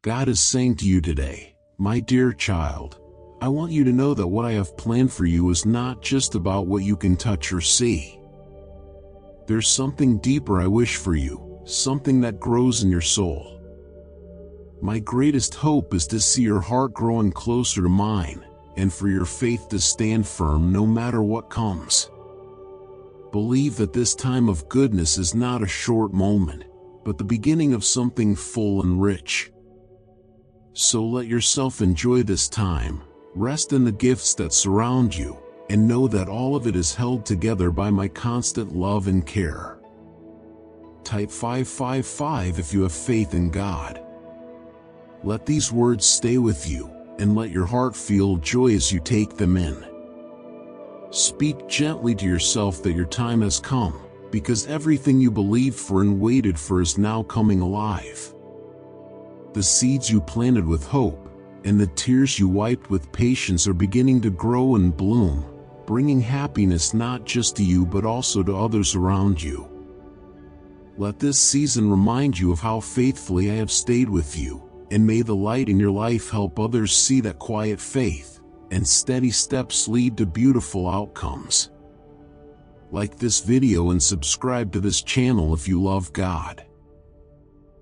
God is saying to you today, my dear child, I want you to know that what I have planned for you is not just about what you can touch or see. There's something deeper I wish for you, something that grows in your soul. My greatest hope is to see your heart growing closer to mine, and for your faith to stand firm no matter what comes. Believe that this time of goodness is not a short moment, but the beginning of something full and rich. So let yourself enjoy this time, rest in the gifts that surround you, and know that all of it is held together by my constant love and care. Type 555 if you have faith in God. Let these words stay with you, and let your heart feel joy as you take them in. Speak gently to yourself that your time has come, because everything you believed for and waited for is now coming alive. The seeds you planted with hope, and the tears you wiped with patience are beginning to grow and bloom, bringing happiness not just to you but also to others around you. Let this season remind you of how faithfully I have stayed with you, and may the light in your life help others see that quiet faith and steady steps lead to beautiful outcomes. Like this video and subscribe to this channel if you love God.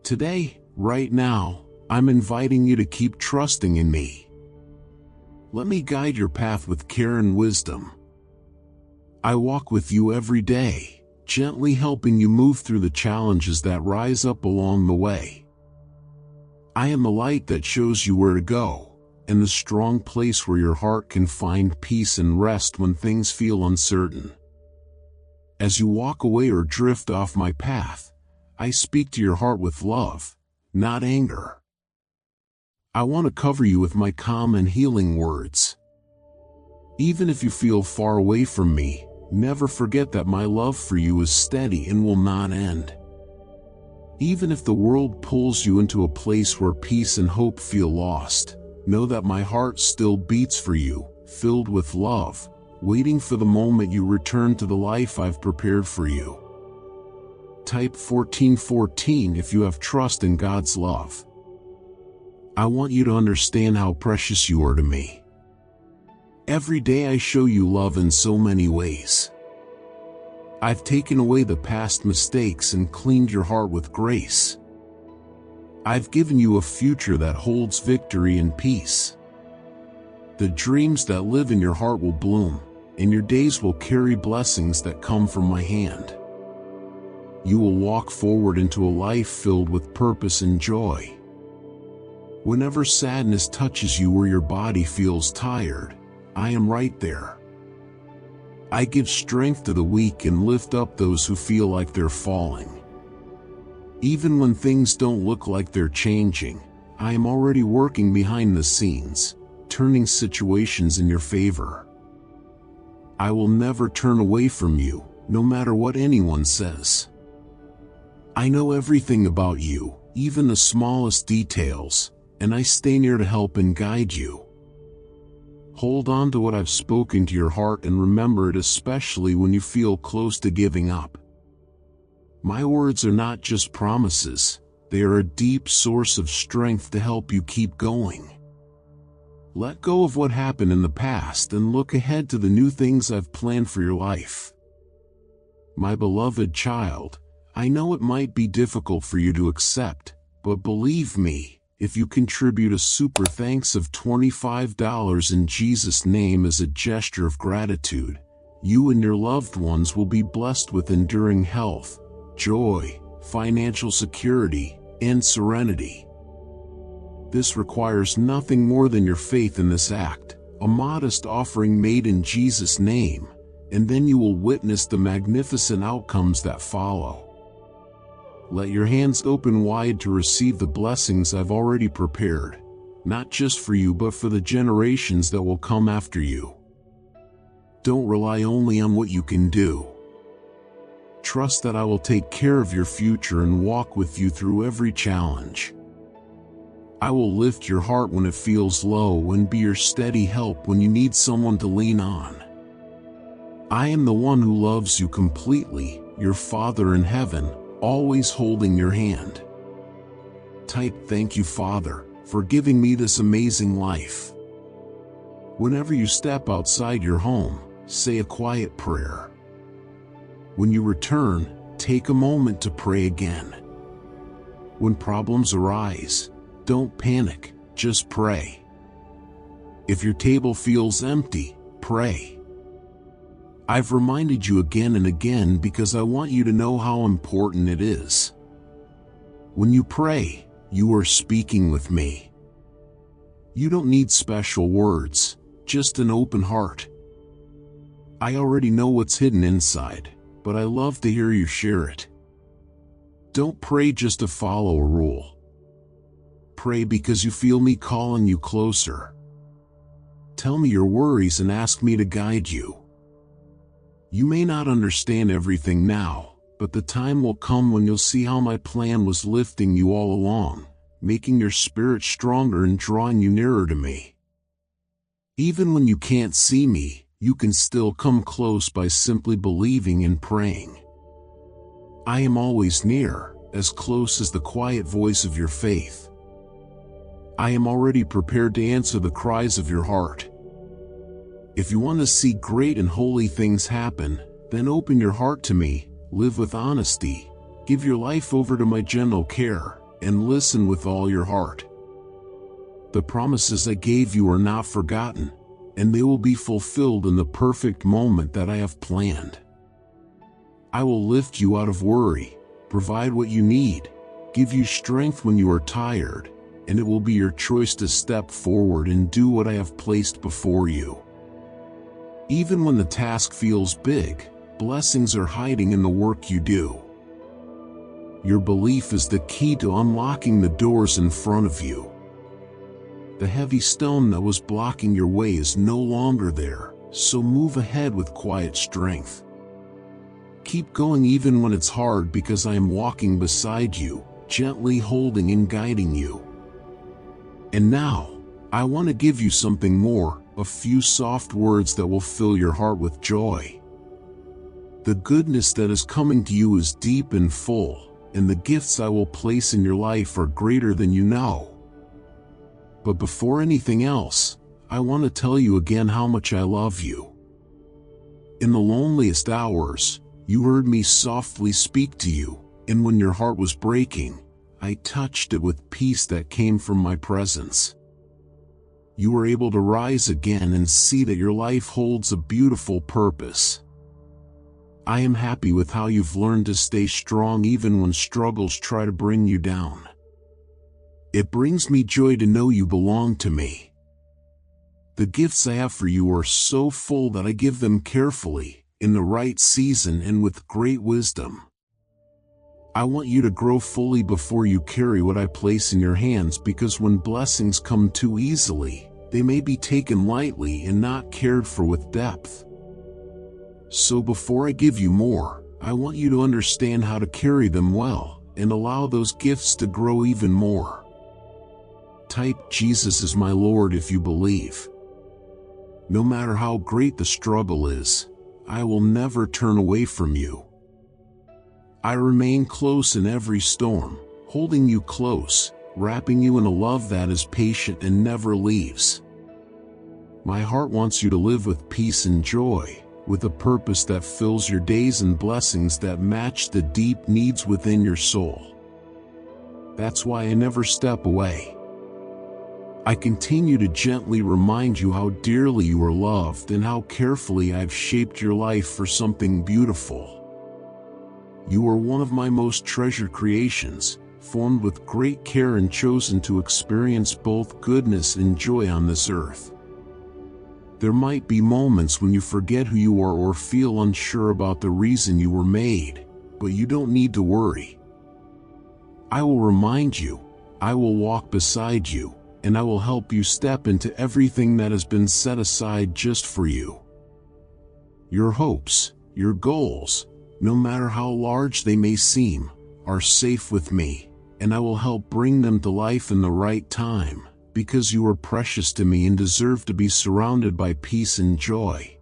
Today, right now, I'm inviting you to keep trusting in me. Let me guide your path with care and wisdom. I walk with you every day, gently helping you move through the challenges that rise up along the way. I am the light that shows you where to go, and the strong place where your heart can find peace and rest when things feel uncertain. As you walk away or drift off my path, I speak to your heart with love, not anger. I want to cover you with my calm and healing words. Even if you feel far away from me, never forget that my love for you is steady and will not end. Even if the world pulls you into a place where peace and hope feel lost, know that my heart still beats for you, filled with love, waiting for the moment you return to the life I've prepared for you. Type 1414 if you have trust in God's love. I want you to understand how precious you are to me. Every day I show you love in so many ways. I've taken away the past mistakes and cleaned your heart with grace. I've given you a future that holds victory and peace. The dreams that live in your heart will bloom, and your days will carry blessings that come from my hand. You will walk forward into a life filled with purpose and joy. Whenever sadness touches you or your body feels tired, I am right there. I give strength to the weak and lift up those who feel like they're falling. Even when things don't look like they're changing, I am already working behind the scenes, turning situations in your favor. I will never turn away from you, no matter what anyone says. I know everything about you, even the smallest details, and I stay near to help and guide you. Hold on to what I've spoken to your heart and remember it, especially when you feel close to giving up. My words are not just promises, they are a deep source of strength to help you keep going. Let go of what happened in the past and look ahead to the new things I've planned for your life. My beloved child, I know it might be difficult for you to accept, but believe me, if you contribute a super thanks of $25 in Jesus' name as a gesture of gratitude, you and your loved ones will be blessed with enduring health, joy, financial security, and serenity. This requires nothing more than your faith in this act, a modest offering made in Jesus' name, and then you will witness the magnificent outcomes that follow. Let your hands open wide to receive the blessings I've already prepared, not just for you but for the generations that will come after you. Don't rely only on what you can do. Trust that I will take care of your future and walk with you through every challenge. I will lift your heart when it feels low and be your steady help when you need someone to lean on. I am the one who loves you completely, your Father in heaven, always holding your hand. Type thank you, Father, for giving me this amazing life. Whenever you step outside your home, say a quiet prayer. When you return, take a moment to pray again. When problems arise, don't panic, just pray. If your table feels empty, pray. I've reminded you again and again because I want you to know how important it is. When you pray, you are speaking with me. You don't need special words, just an open heart. I already know what's hidden inside, but I love to hear you share it. Don't pray just to follow a rule. Pray because you feel me calling you closer. Tell me your worries and ask me to guide you. You may not understand everything now, but the time will come when you'll see how my plan was lifting you all along, making your spirit stronger and drawing you nearer to me. Even when you can't see me, you can still come close by simply believing and praying. I am always near, as close as the quiet voice of your faith. I am already prepared to answer the cries of your heart. If you want to see great and holy things happen, then open your heart to me, live with honesty, give your life over to my gentle care, and listen with all your heart. The promises I gave you are not forgotten, and they will be fulfilled in the perfect moment that I have planned. I will lift you out of worry, provide what you need, give you strength when you are tired, and it will be your choice to step forward and do what I have placed before you. Even when the task feels big, blessings are hiding in the work you do. Your belief is the key to unlocking the doors in front of you. The heavy stone that was blocking your way is no longer there, so move ahead with quiet strength. Keep going even when it's hard because I am walking beside you, gently holding and guiding you. And now, I want to give you something more, a few soft words that will fill your heart with joy. The goodness that is coming to you is deep and full, and the gifts I will place in your life are greater than you know. But before anything else, I want to tell you again how much I love you. In the loneliest hours, you heard me softly speak to you, and when your heart was breaking, I touched it with peace that came from my presence. You were able to rise again and see that your life holds a beautiful purpose. I am happy with how you've learned to stay strong even when struggles try to bring you down. It brings me joy to know you belong to me. The gifts I have for you are so full that I give them carefully, in the right season and with great wisdom. I want you to grow fully before you carry what I place in your hands, because when blessings come too easily, they may be taken lightly and not cared for with depth. So before I give you more, I want you to understand how to carry them well, and allow those gifts to grow even more. Type "Jesus is my Lord" if you believe. No matter how great the struggle is, I will never turn away from you. I remain close in every storm, holding you close, wrapping you in a love that is patient and never leaves. My heart wants you to live with peace and joy, with a purpose that fills your days and blessings that match the deep needs within your soul. That's why I never step away. I continue to gently remind you how dearly you are loved and how carefully I've shaped your life for something beautiful. You are one of my most treasured creations, formed with great care and chosen to experience both goodness and joy on this earth. There might be moments when you forget who you are or feel unsure about the reason you were made, but you don't need to worry. I will remind you, I will walk beside you, and I will help you step into everything that has been set aside just for you. Your hopes, your goals, no matter how large they may seem, are safe with me, and I will help bring them to life in the right time, because you are precious to me and deserve to be surrounded by peace and joy.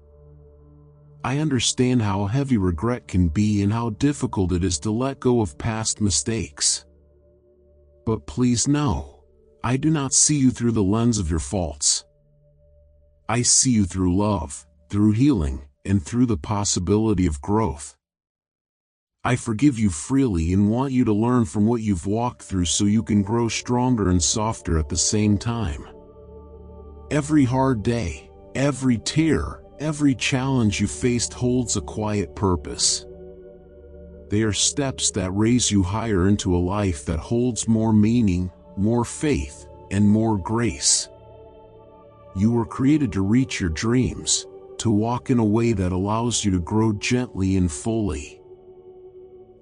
I understand how heavy regret can be and how difficult it is to let go of past mistakes. But please know, I do not see you through the lens of your faults. I see you through love, through healing, and through the possibility of growth. I forgive you freely and want you to learn from what you've walked through so you can grow stronger and softer at the same time. Every hard day, every tear, every challenge you faced holds a quiet purpose. They are steps that raise you higher into a life that holds more meaning, more faith, and more grace. You were created to reach your dreams, to walk in a way that allows you to grow gently and fully.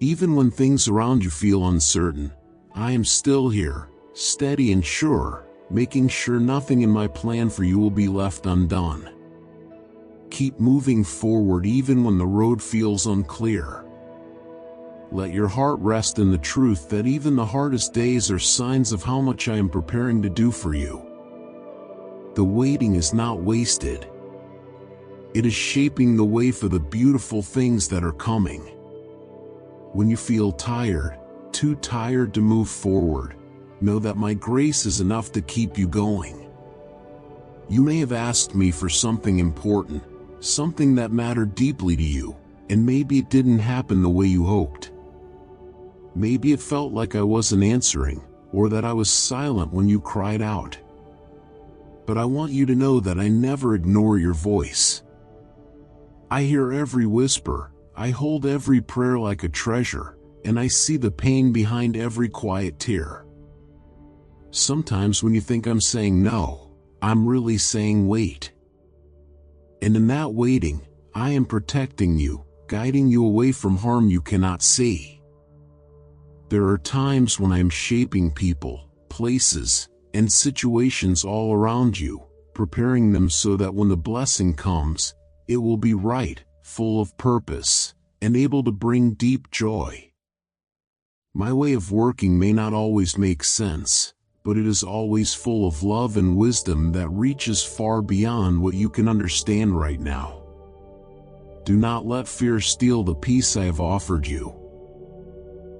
Even when things around you feel uncertain, I am still here, steady and sure, making sure nothing in my plan for you will be left undone. Keep moving forward even when the road feels unclear. Let your heart rest in the truth that even the hardest days are signs of how much I am preparing to do for you. The waiting is not wasted. It is shaping the way for the beautiful things that are coming. When you feel tired, too tired to move forward, know that my grace is enough to keep you going. You may have asked me for something important, something that mattered deeply to you, and maybe it didn't happen the way you hoped. Maybe it felt like I wasn't answering, or that I was silent when you cried out. But I want you to know that I never ignore your voice. I hear every whisper, I hold every prayer like a treasure, and I see the pain behind every quiet tear. Sometimes when you think I'm saying no, I'm really saying wait. And in that waiting, I am protecting you, guiding you away from harm you cannot see. There are times when I am shaping people, places, and situations all around you, preparing them so that when the blessing comes, it will be right, full of purpose, and able to bring deep joy. My way of working may not always make sense, but it is always full of love and wisdom that reaches far beyond what you can understand right now. Do not let fear steal the peace I have offered you.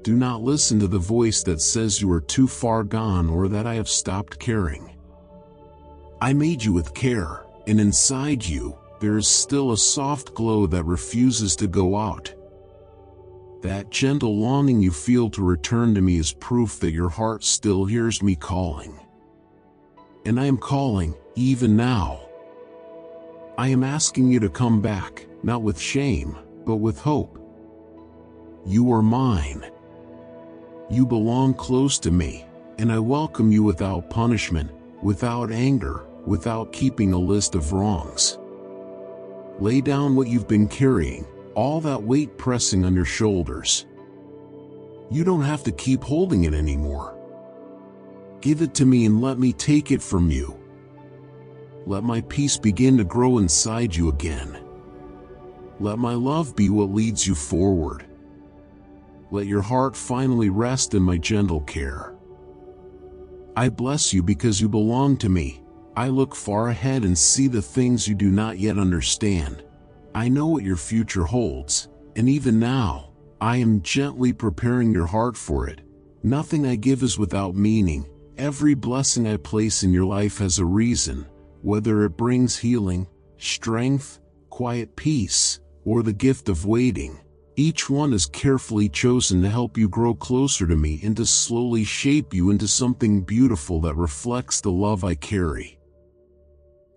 Do not listen to the voice that says you are too far gone or that I have stopped caring. I made you with care, and inside you, there is still a soft glow that refuses to go out. That gentle longing you feel to return to me is proof that your heart still hears me calling. And I am calling, even now. I am asking you to come back, not with shame, but with hope. You are mine. You belong close to me, and I welcome you without punishment, without anger, without keeping a list of wrongs. Lay down what you've been carrying, all that weight pressing on your shoulders. You don't have to keep holding it anymore. Give it to me and let me take it from you. Let my peace begin to grow inside you again. Let my love be what leads you forward. Let your heart finally rest in my gentle care. I bless you because you belong to me. I look far ahead and see the things you do not yet understand. I know what your future holds, and even now, I am gently preparing your heart for it. Nothing I give is without meaning. Every blessing I place in your life has a reason, whether it brings healing, strength, quiet peace, or the gift of waiting. Each one is carefully chosen to help you grow closer to me and to slowly shape you into something beautiful that reflects the love I carry.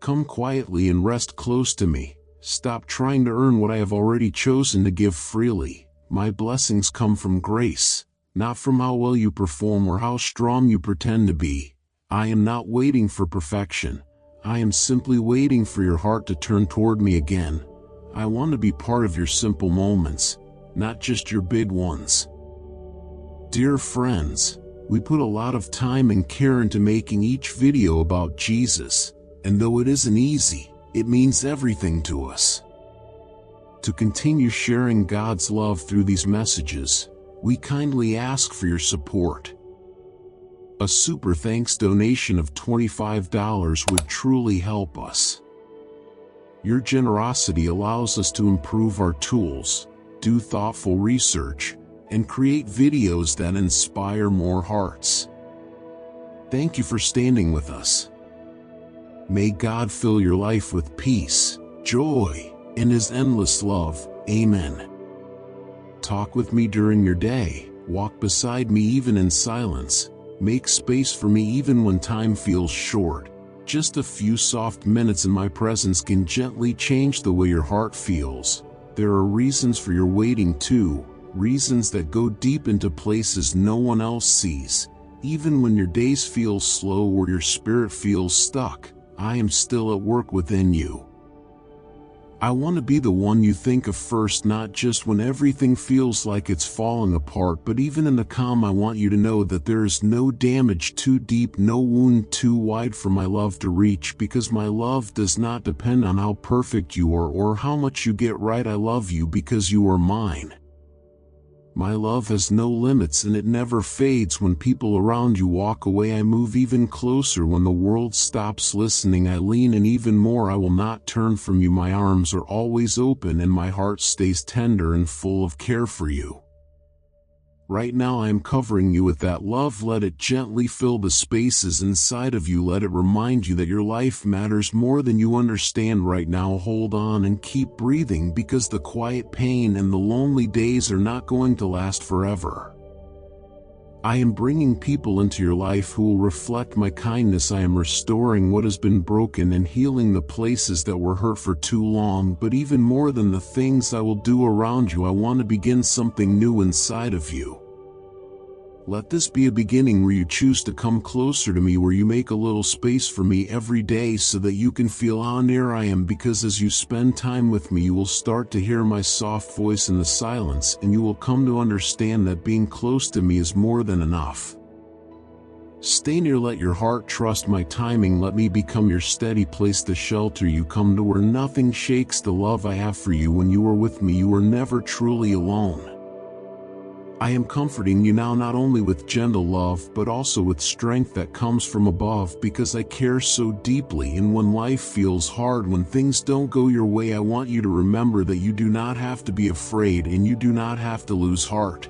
Come quietly and rest close to me. Stop trying to earn what I have already chosen to give freely. My blessings come from grace, not from how well you perform or how strong you pretend to be. I am not waiting for perfection. I am simply waiting for your heart to turn toward me again. I want to be part of your simple moments, not just your big ones. Dear friends, we put a lot of time and care into making each video about Jesus, and though it isn't easy, it means everything to us. To continue sharing God's love through these messages, we kindly ask for your support. A super thanks donation of $25 would truly help us. Your generosity allows us to improve our tools, do thoughtful research, and create videos that inspire more hearts. Thank you for standing with us. May God fill your life with peace, joy, and His endless love. Amen. Talk with me during your day. Walk beside me even in silence. Make space for me even when time feels short. Just a few soft minutes in my presence can gently change the way your heart feels. There are reasons for your waiting too, reasons that go deep into places no one else sees. Even when your days feel slow or your spirit feels stuck, I am still at work within you. I want to be the one you think of first, not just when everything feels like it's falling apart, but even in the calm. I want you to know that there is no damage too deep, no wound too wide for my love to reach, because my love does not depend on how perfect you are or how much you get right. I love you because you are mine. My love has no limits and it never fades. When people around you walk away, I move even closer. When the world stops listening, I lean in even more. I will not turn from you. My arms are always open and my heart stays tender and full of care for you. Right now I am covering you with that love. Let it gently fill the spaces inside of you. Let it remind you that your life matters more than you understand right now. Hold on and keep breathing, because the quiet pain and the lonely days are not going to last forever. I am bringing people into your life who will reflect my kindness. I am restoring what has been broken and healing the places that were hurt for too long. But even more than the things I will do around you, I want to begin something new inside of you. Let this be a beginning where you choose to come closer to me, where you make a little space for me every day so that you can feel how near I am. Because as you spend time with me, you will start to hear my soft voice in the silence, and you will come to understand that being close to me is more than enough. Stay near, let your heart trust my timing. Let me become your steady place, the shelter you come to where nothing shakes the love I have for you. When you are with me, you are never truly alone. I am comforting you now, not only with gentle love but also with strength that comes from above, because I care so deeply. And when life feels hard, when things don't go your way, I want you to remember that you do not have to be afraid and you do not have to lose heart.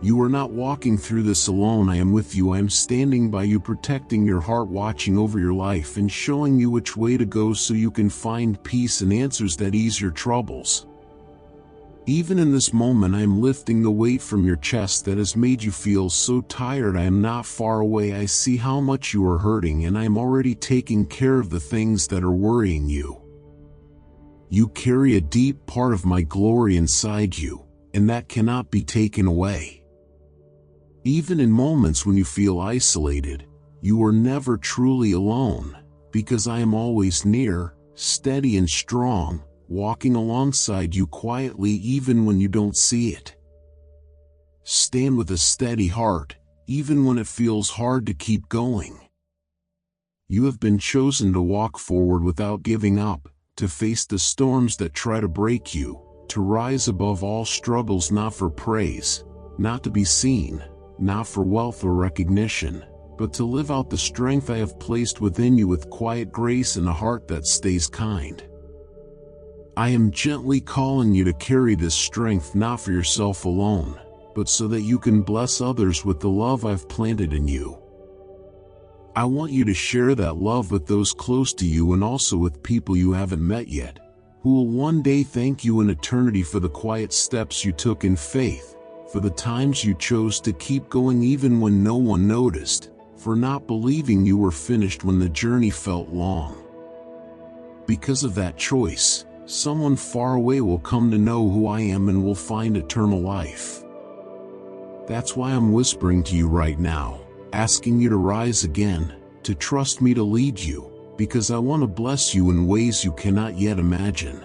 You are not walking through this alone. I am with you. I am standing by you, protecting your heart, watching over your life, and showing you which way to go so you can find peace and answers that ease your troubles. Even in this moment, I am lifting the weight from your chest that has made you feel so tired. I am not far away. I see how much you are hurting, and I am already taking care of the things that are worrying you. You carry a deep part of my glory inside you, and that cannot be taken away. Even in moments when you feel isolated, you are never truly alone, because I am always near, steady and strong, walking alongside you quietly even when you don't see it. Stand with a steady heart, even when it feels hard to keep going. You have been chosen to walk forward without giving up, to face the storms that try to break you, to rise above all struggles, not for praise, not to be seen, not for wealth or recognition, but to live out the strength I have placed within you with quiet grace and a heart that stays kind. I am gently calling you to carry this strength, not for yourself alone, but so that you can bless others with the love I've planted in you. I want you to share that love with those close to you and also with people you haven't met yet, who will one day thank you in eternity for the quiet steps you took in faith, for the times you chose to keep going even when no one noticed, for not believing you were finished when the journey felt long. Because of that choice, someone far away will come to know who I am and will find eternal life. That's why I'm whispering to you right now, asking you to rise again, to trust me to lead you, because I want to bless you in ways you cannot yet imagine.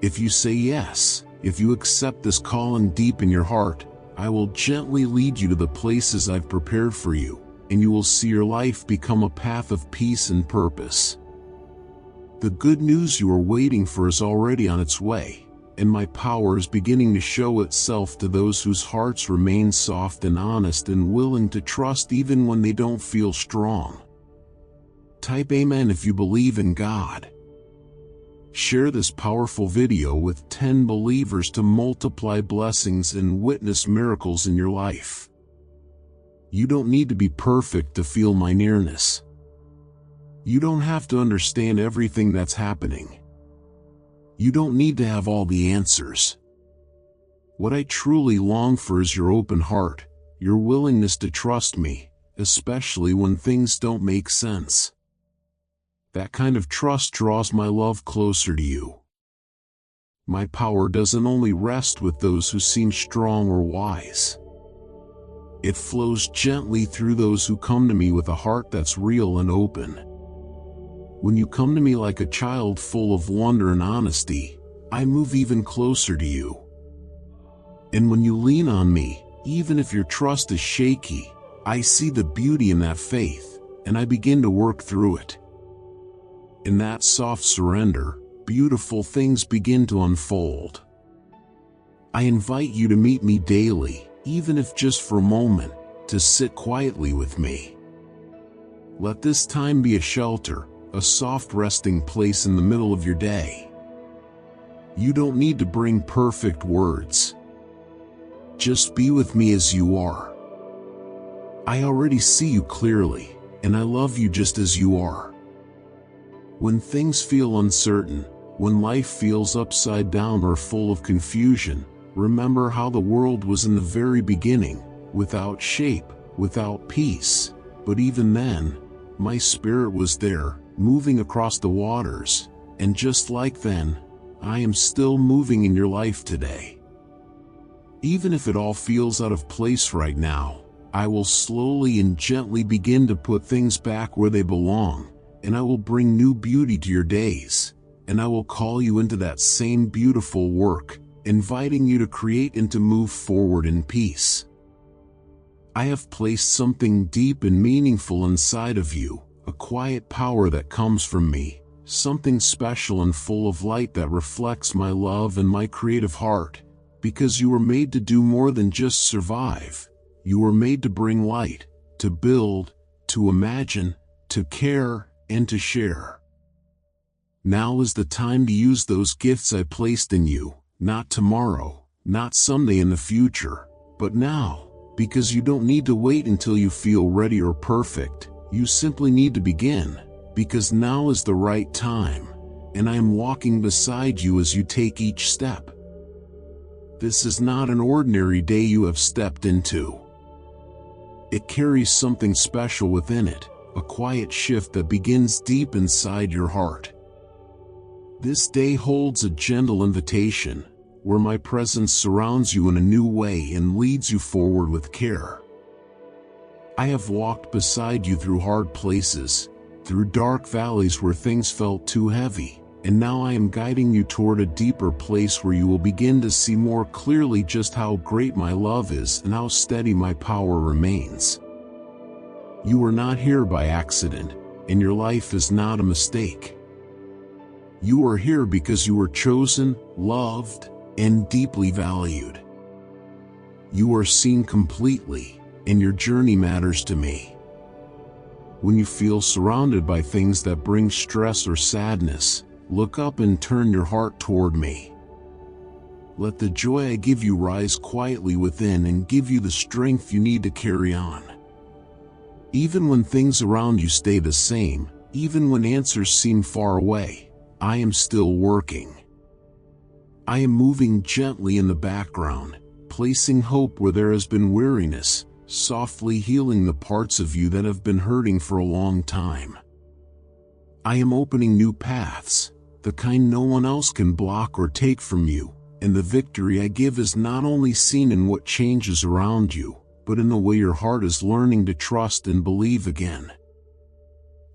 If you say yes, if you accept this calling deep in your heart, I will gently lead you to the places I've prepared for you, and you will see your life become a path of peace and purpose. The good news you are waiting for is already on its way, and my power is beginning to show itself to those whose hearts remain soft and honest and willing to trust even when they don't feel strong. Type Amen if you believe in God. Share this powerful video with 10 believers to multiply blessings and witness miracles in your life. You don't need to be perfect to feel my nearness. You don't have to understand everything that's happening. You don't need to have all the answers. What I truly long for is your open heart, your willingness to trust me, especially when things don't make sense. That kind of trust draws my love closer to you. My power doesn't only rest with those who seem strong or wise. It flows gently through those who come to me with a heart that's real and open. When you come to me like a child full of wonder and honesty, I move even closer to you. And when you lean on me, even if your trust is shaky, I see the beauty in that faith, and I begin to work through it. In that soft surrender, beautiful things begin to unfold. I invite you to meet me daily, even if just for a moment, to sit quietly with me. Let this time be a shelter, a soft resting place in the middle of your day. You don't need to bring perfect words. Just be with me as you are. I already see you clearly, and I love you just as you are. When things feel uncertain, when life feels upside down or full of confusion, remember how the world was in the very beginning, without shape, without peace. But even then, my spirit was there, moving across the waters, and just like then, I am still moving in your life today. Even if it all feels out of place right now, I will slowly and gently begin to put things back where they belong, and I will bring new beauty to your days, and I will call you into that same beautiful work, inviting you to create and to move forward in peace. I have placed something deep and meaningful inside of you, a quiet power that comes from me, something special and full of light that reflects my love and my creative heart. Because you were made to do more than just survive. You were made to bring light, to build, to imagine, to care, and to share. Now is the time to use those gifts I placed in you, not tomorrow, not someday in the future, but now, because you don't need to wait until you feel ready or perfect. You simply need to begin, because now is the right time, and I am walking beside you as you take each step. This is not an ordinary day you have stepped into. It carries something special within it, a quiet shift that begins deep inside your heart. This day holds a gentle invitation, where my presence surrounds you in a new way and leads you forward with care. I have walked beside you through hard places, through dark valleys where things felt too heavy. And now I am guiding you toward a deeper place where you will begin to see more clearly just how great my love is and how steady my power remains. You are not here by accident, and your life is not a mistake. You are here because you were chosen, loved, and deeply valued. You are seen completely, and your journey matters to me. When you feel surrounded by things that bring stress or sadness, look up and turn your heart toward me. Let the joy I give you rise quietly within and give you the strength you need to carry on. Even when things around you stay the same, even when answers seem far away, I am still working. I am moving gently in the background, placing hope where there has been weariness, softly healing the parts of you that have been hurting for a long time. I am opening new paths, the kind no one else can block or take from you, and the victory I give is not only seen in what changes around you, but in the way your heart is learning to trust and believe again.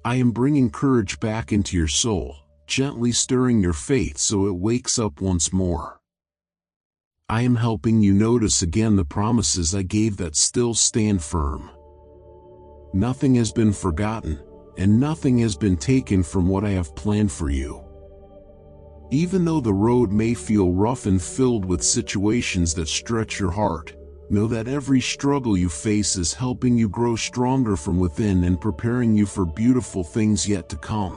I am bringing courage back into your soul, gently stirring your faith so it wakes up once more. I am helping you notice again the promises I gave that still stand firm. Nothing has been forgotten, and nothing has been taken from what I have planned for you. Even though the road may feel rough and filled with situations that stretch your heart, know that every struggle you face is helping you grow stronger from within and preparing you for beautiful things yet to come.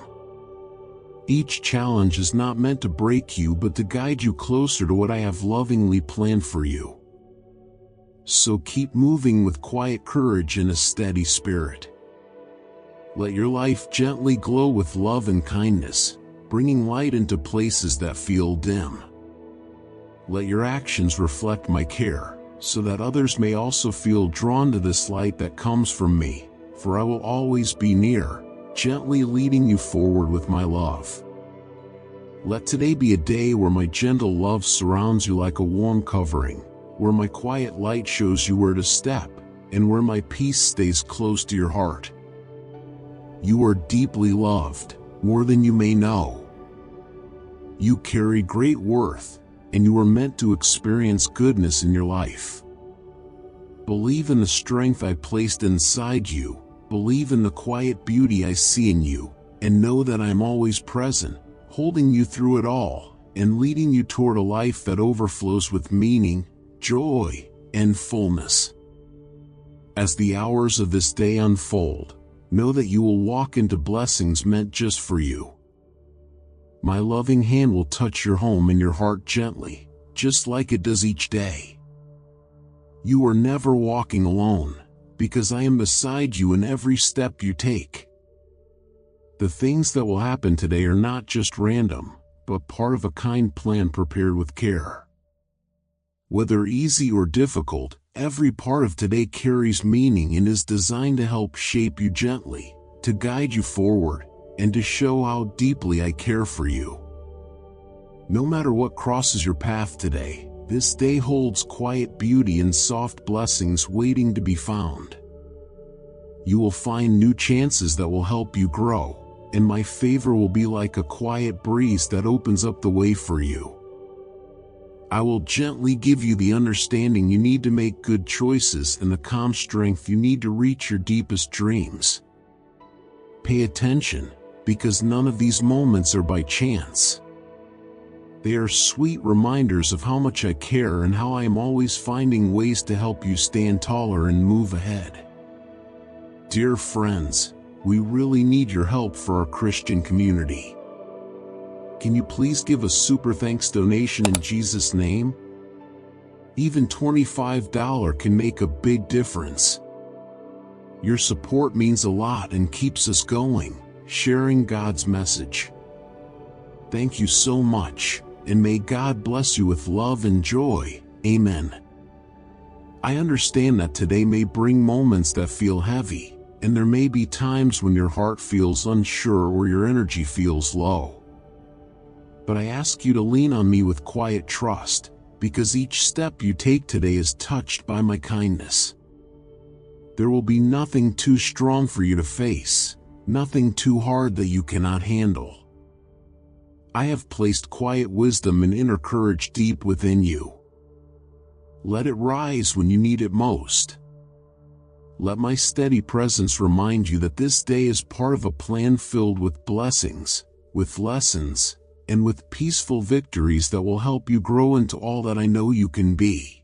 Each challenge is not meant to break you but to guide you closer to what I have lovingly planned for you. So keep moving with quiet courage and a steady spirit. Let your life gently glow with love and kindness, bringing light into places that feel dim. Let your actions reflect my care, so that others may also feel drawn to this light that comes from me, for I will always be near, gently leading you forward with my love. Let today be a day where my gentle love surrounds you like a warm covering, where my quiet light shows you where to step, and where my peace stays close to your heart. You are deeply loved, more than you may know. You carry great worth, and you are meant to experience goodness in your life. Believe in the strength I placed inside you, believe in the quiet beauty I see in you, and know that I am always present, holding you through it all, and leading you toward a life that overflows with meaning, joy, and fullness. As the hours of this day unfold, know that you will walk into blessings meant just for you. My loving hand will touch your home and your heart gently, just like it does each day. You are never walking alone, because I am beside you in every step you take. The things that will happen today are not just random, but part of a kind plan prepared with care. Whether easy or difficult, every part of today carries meaning and is designed to help shape you gently, to guide you forward, and to show how deeply I care for you. No matter what crosses your path today, this day holds quiet beauty and soft blessings waiting to be found. You will find new chances that will help you grow, and my favor will be like a quiet breeze that opens up the way for you. I will gently give you the understanding you need to make good choices and the calm strength you need to reach your deepest dreams. Pay attention, because none of these moments are by chance. They are sweet reminders of how much I care and how I am always finding ways to help you stand taller and move ahead. Dear friends, we really need your help for our Christian community. Can you please give a super thanks donation in Jesus' name? Even $25 can make a big difference. Your support means a lot and keeps us going, sharing God's message. Thank you so much, and may God bless you with love and joy. Amen. I understand that today may bring moments that feel heavy, and there may be times when your heart feels unsure or your energy feels low. But I ask you to lean on me with quiet trust, because each step you take today is touched by my kindness. There will be nothing too strong for you to face, nothing too hard that you cannot handle. I have placed quiet wisdom and inner courage deep within you. Let it rise when you need it most. Let my steady presence remind you that this day is part of a plan filled with blessings, with lessons, and with peaceful victories that will help you grow into all that I know you can be.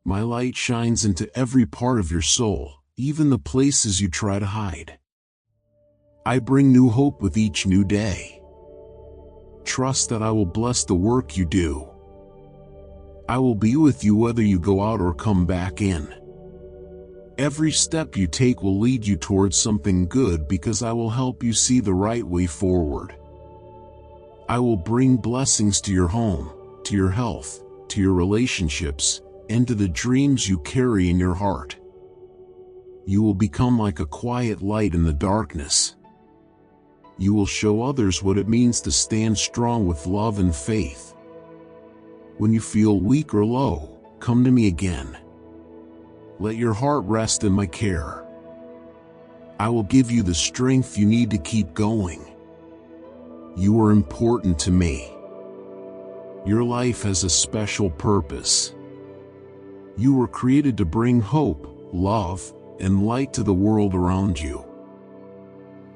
My light shines into every part of your soul, even the places you try to hide. I bring new hope with each new day. Trust that I will bless the work you do. I will be with you whether you go out or come back in. Every step you take will lead you towards something good because I will help you see the right way forward. I will bring blessings to your home, to your health, to your relationships, and to the dreams you carry in your heart. You will become like a quiet light in the darkness. You will show others what it means to stand strong with love and faith. When you feel weak or low, come to me again. Let your heart rest in my care. I will give you the strength you need to keep going. You are important to me. Your life has a special purpose. You were created to bring hope, love, and light to the world around you.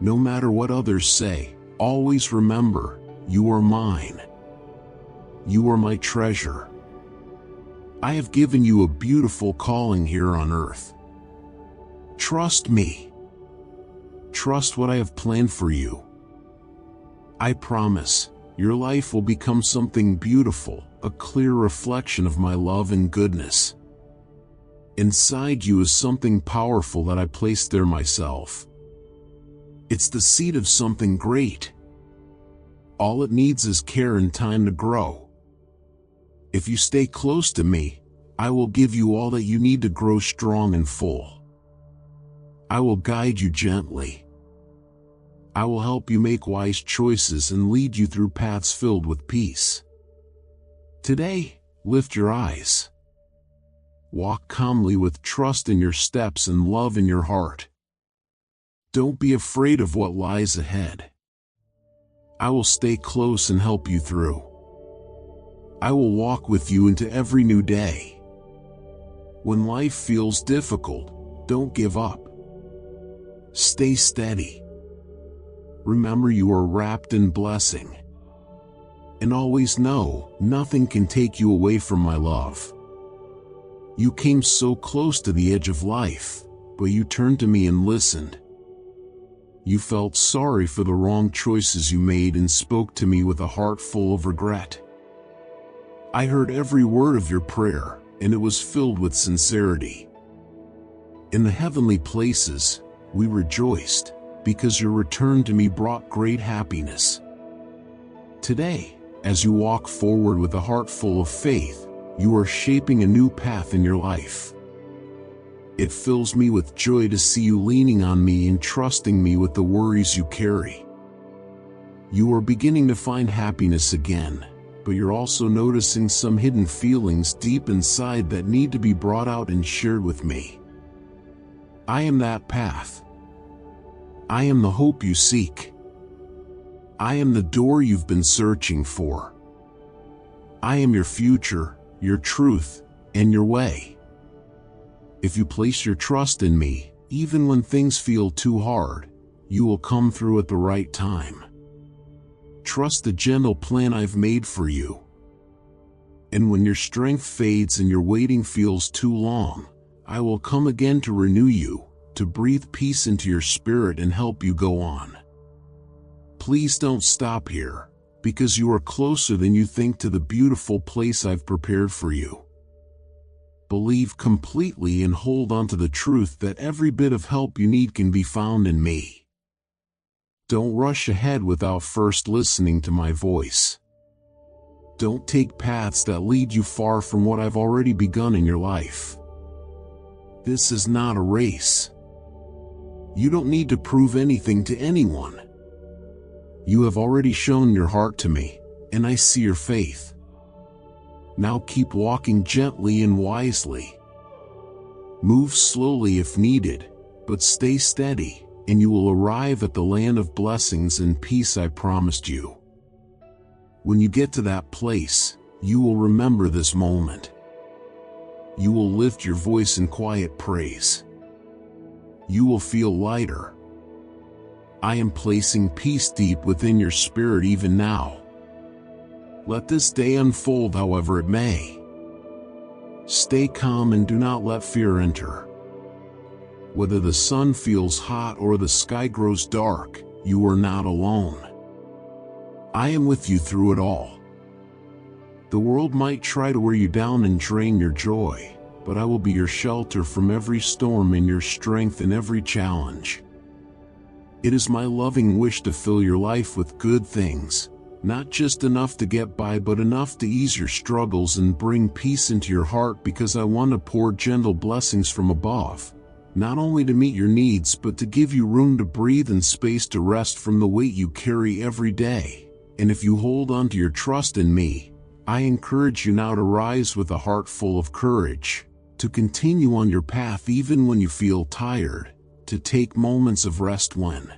No matter what others say, always remember, you are mine. You are my treasure. I have given you a beautiful calling here on earth. Trust me. Trust what I have planned for you. I promise, your life will become something beautiful, a clear reflection of my love and goodness. Inside you is something powerful that I placed there myself. It's the seed of something great. All it needs is care and time to grow. If you stay close to me, I will give you all that you need to grow strong and full. I will guide you gently. I will help you make wise choices and lead you through paths filled with peace. Today, lift your eyes. Walk calmly with trust in your steps and love in your heart. Don't be afraid of what lies ahead. I will stay close and help you through. I will walk with you into every new day. When life feels difficult, don't give up. Stay steady. Remember you are wrapped in blessing. And always know, nothing can take you away from my love. You came so close to the edge of life, but you turned to me and listened. You felt sorry for the wrong choices you made and spoke to me with a heart full of regret. I heard every word of your prayer, and it was filled with sincerity. In the heavenly places, we rejoiced, because your return to me brought great happiness. Today, as you walk forward with a heart full of faith, you are shaping a new path in your life. It fills me with joy to see you leaning on me and trusting me with the worries you carry. You are beginning to find happiness again, but you're also noticing some hidden feelings deep inside that need to be brought out and shared with me. I am that path. I am the hope you seek. I am the door you've been searching for. I am your future, your truth, and your way. If you place your trust in me, even when things feel too hard, you will come through at the right time. Trust the gentle plan I've made for you. And when your strength fades and your waiting feels too long, I will come again to renew you, to breathe peace into your spirit and help you go on. Please don't stop here, because you are closer than you think to the beautiful place I've prepared for you. Believe completely and hold on to the truth that every bit of help you need can be found in me. Don't rush ahead without first listening to my voice. Don't take paths that lead you far from what I've already begun in your life. This is not a race. You don't need to prove anything to anyone. You have already shown your heart to me, and I see your faith. Now keep walking gently and wisely. Move slowly if needed, but stay steady, and you will arrive at the land of blessings and peace I promised you. When you get to that place, you will remember this moment. You will lift your voice in quiet praise. You will feel lighter. I am placing peace deep within your spirit even now. Let this day unfold however it may. Stay calm and do not let fear enter. Whether the sun feels hot or the sky grows dark, you are not alone. I am with you through it all. The world might try to wear you down and drain your joy, but I will be your shelter from every storm and your strength in every challenge. It is my loving wish to fill your life with good things, not just enough to get by but enough to ease your struggles and bring peace into your heart, because I want to pour gentle blessings from above, not only to meet your needs but to give you room to breathe and space to rest from the weight you carry every day. And if you hold on to your trust in me, I encourage you now to rise with a heart full of courage, to continue on your path even when you feel tired, to take moments of rest when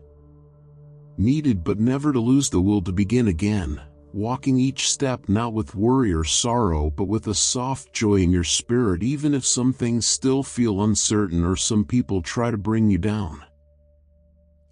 needed, but never to lose the will to begin again, walking each step not with worry or sorrow but with a soft joy in your spirit, even if some things still feel uncertain or some people try to bring you down.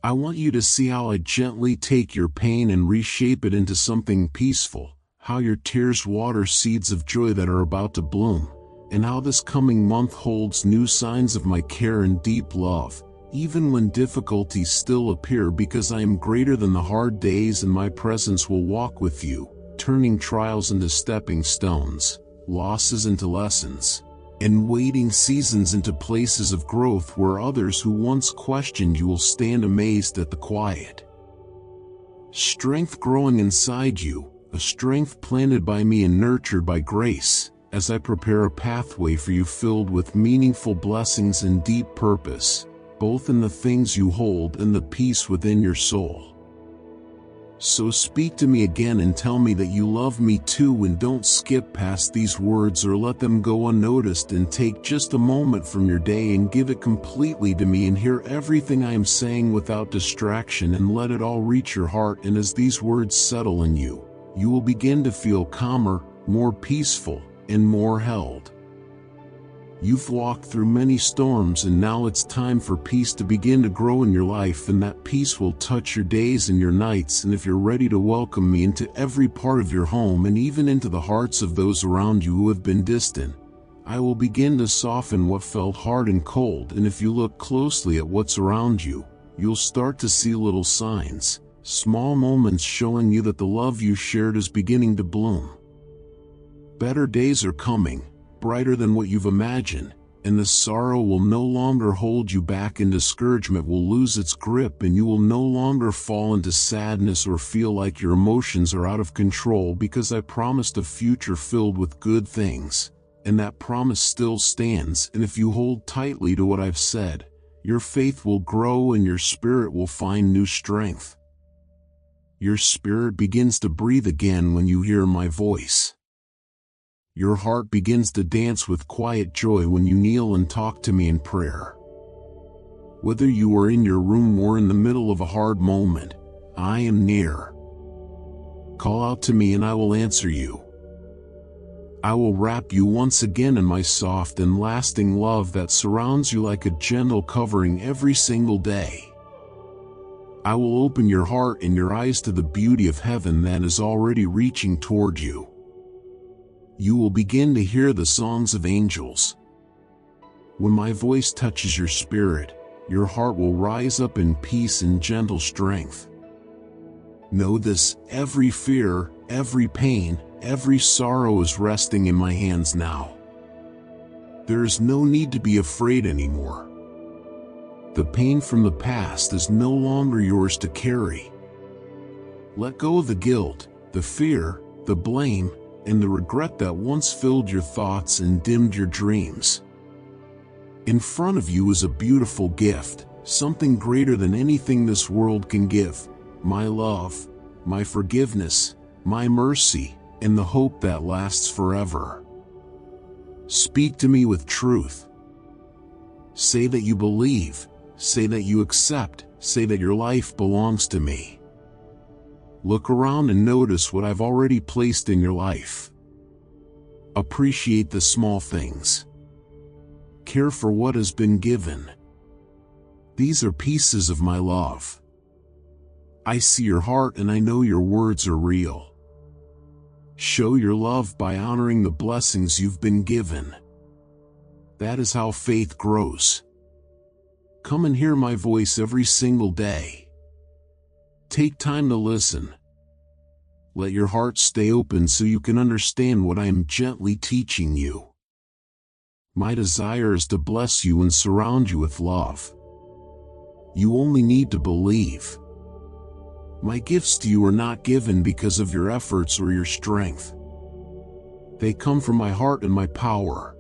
I want you to see how I gently take your pain and reshape it into something peaceful, how your tears water seeds of joy that are about to bloom, and how this coming month holds new signs of my care and deep love, even when difficulties still appear, because I am greater than the hard days and my presence will walk with you, turning trials into stepping stones, losses into lessons, and waiting seasons into places of growth where others who once questioned you will stand amazed at the quiet strength growing inside you, a strength planted by me and nurtured by grace, as I prepare a pathway for you filled with meaningful blessings and deep purpose, both in the things you hold and the peace within your soul. So speak to me again and tell me that you love me too, and don't skip past these words or let them go unnoticed, and take just a moment from your day and give it completely to me and hear everything I am saying without distraction and let it all reach your heart. And as these words settle in you, you will begin to feel calmer, more peaceful, and more held. You've walked through many storms, and now it's time for peace to begin to grow in your life, and that peace will touch your days and your nights. And if you're ready to welcome me into every part of your home and even into the hearts of those around you who have been distant, I will begin to soften what felt hard and cold. And if you look closely at what's around you, you'll start to see little signs, small moments showing you that the love you shared is beginning to bloom. Better days are coming, brighter than what you've imagined, and the sorrow will no longer hold you back, and discouragement will lose its grip, and you will no longer fall into sadness or feel like your emotions are out of control, because I promised a future filled with good things, and that promise still stands. And if you hold tightly to what I've said, your faith will grow and your spirit will find new strength. Your spirit begins to breathe again when you hear my voice. Your heart begins to dance with quiet joy when you kneel and talk to me in prayer. Whether you are in your room or in the middle of a hard moment, I am near. Call out to me and I will answer you. I will wrap you once again in my soft and lasting love that surrounds you like a gentle covering every single day. I will open your heart and your eyes to the beauty of heaven that is already reaching toward you. You will begin to hear the songs of angels. When my voice touches your spirit, your heart will rise up in peace and gentle strength. Know this: every fear, every pain, every sorrow is resting in my hands now. There is no need to be afraid anymore. The pain from the past is no longer yours to carry. Let go of the guilt, the fear, the blame, and the regret that once filled your thoughts and dimmed your dreams. In front of you is a beautiful gift, something greater than anything this world can give: my love, my forgiveness, my mercy, and the hope that lasts forever. Speak to me with truth. Say that you believe, say that you accept, say that your life belongs to me. Look around and notice what I've already placed in your life. Appreciate the small things. Care for what has been given. These are pieces of my love. I see your heart and I know your words are real. Show your love by honoring the blessings you've been given. That is how faith grows. Come and hear my voice every single day. Take time to listen. Let your heart stay open so you can understand what I am gently teaching you. My desire is to bless you and surround you with love. You only need to believe. My gifts to you are not given because of your efforts or your strength. They come from my heart and my power.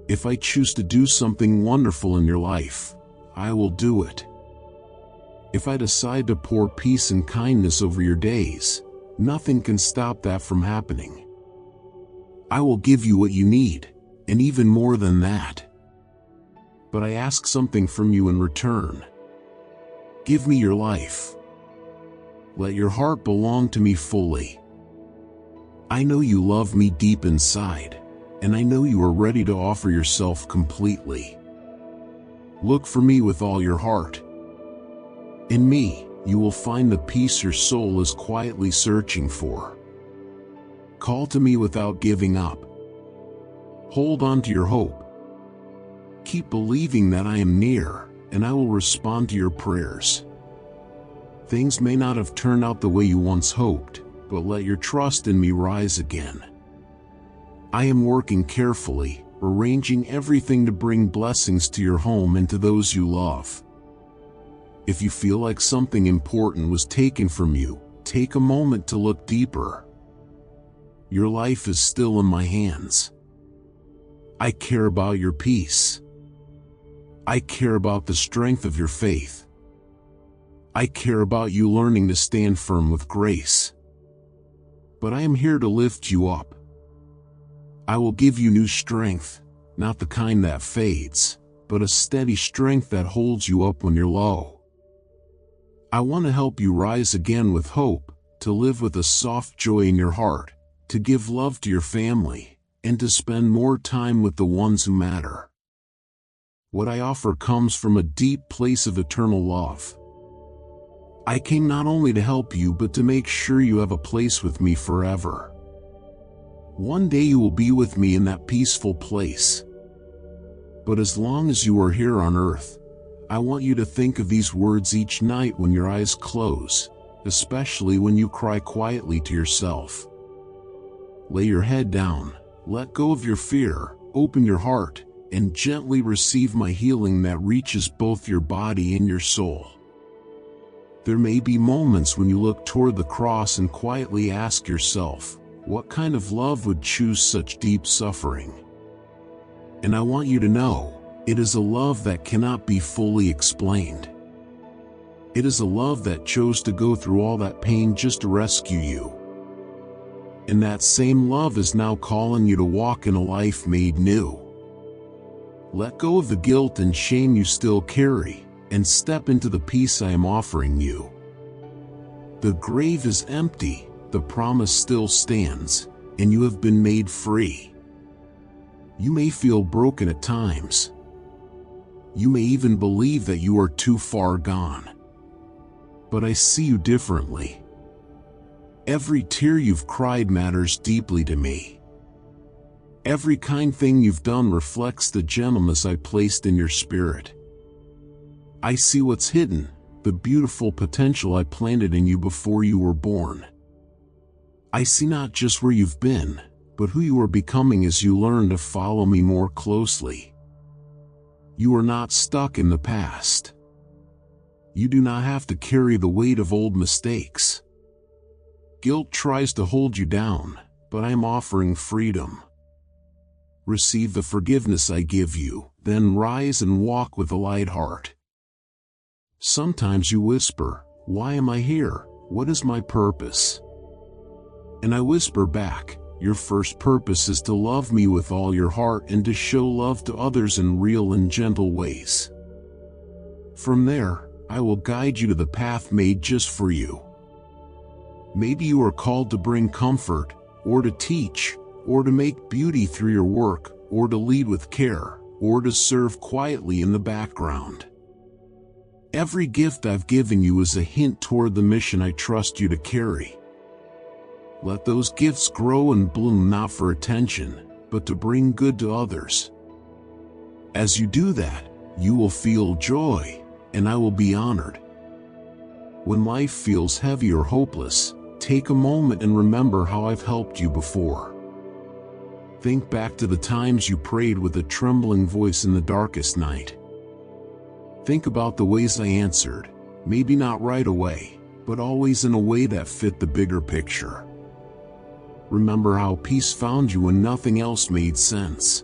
If I choose to do something wonderful in your life, I will do it. If I decide to pour peace and kindness over your days, nothing can stop that from happening. I will give you what you need, and even more than that. But I ask something from you in return. Give me your life. Let your heart belong to me fully. I know you love me deep inside, and I know you are ready to offer yourself completely. Look for me with all your heart. In me, you will find the peace your soul is quietly searching for. Call to me without giving up. Hold on to your hope. Keep believing that I am near, and I will respond to your prayers. Things may not have turned out the way you once hoped, but let your trust in me rise again. I am working carefully, arranging everything to bring blessings to your home and to those you love. If you feel like something important was taken from you, take a moment to look deeper. Your life is still in my hands. I care about your peace. I care about the strength of your faith. I care about you learning to stand firm with grace. But I am here to lift you up. I will give you new strength, not the kind that fades, but a steady strength that holds you up when you're low. I want to help you rise again with hope, to live with a soft joy in your heart, to give love to your family, and to spend more time with the ones who matter. What I offer comes from a deep place of eternal love. I came not only to help you but to make sure you have a place with me forever. One day you will be with me in that peaceful place. But as long as you are here on earth, I want you to think of these words each night when your eyes close, especially when you cry quietly to yourself. Lay your head down, let go of your fear, open your heart, and gently receive my healing that reaches both your body and your soul. There may be moments when you look toward the cross and quietly ask yourself, what kind of love would choose such deep suffering? And I want you to know, it is a love that cannot be fully explained. It is a love that chose to go through all that pain just to rescue you. And that same love is now calling you to walk in a life made new. Let go of the guilt and shame you still carry, and step into the peace I am offering you. The grave is empty, the promise still stands, and you have been made free. You may feel broken at times. You may even believe that you are too far gone. But I see you differently. Every tear you've cried matters deeply to me. Every kind thing you've done reflects the gentleness I placed in your spirit. I see what's hidden, the beautiful potential I planted in you before you were born. I see not just where you've been, but who you are becoming as you learn to follow me more closely. You are not stuck in the past. You do not have to carry the weight of old mistakes. Guilt tries to hold you down, but I am offering freedom. Receive the forgiveness I give you, then rise and walk with a light heart. Sometimes you whisper, "Why am I here? What is my purpose?" And I whisper back, your first purpose is to love me with all your heart and to show love to others in real and gentle ways. From there, I will guide you to the path made just for you. Maybe you are called to bring comfort, or to teach, or to make beauty through your work, or to lead with care, or to serve quietly in the background. Every gift I've given you is a hint toward the mission I trust you to carry. Let those gifts grow and bloom not for attention, but to bring good to others. As you do that, you will feel joy, and I will be honored. When life feels heavy or hopeless, take a moment and remember how I've helped you before. Think back to the times you prayed with a trembling voice in the darkest night. Think about the ways I answered, maybe not right away, but always in a way that fit the bigger picture. Remember how peace found you when nothing else made sense.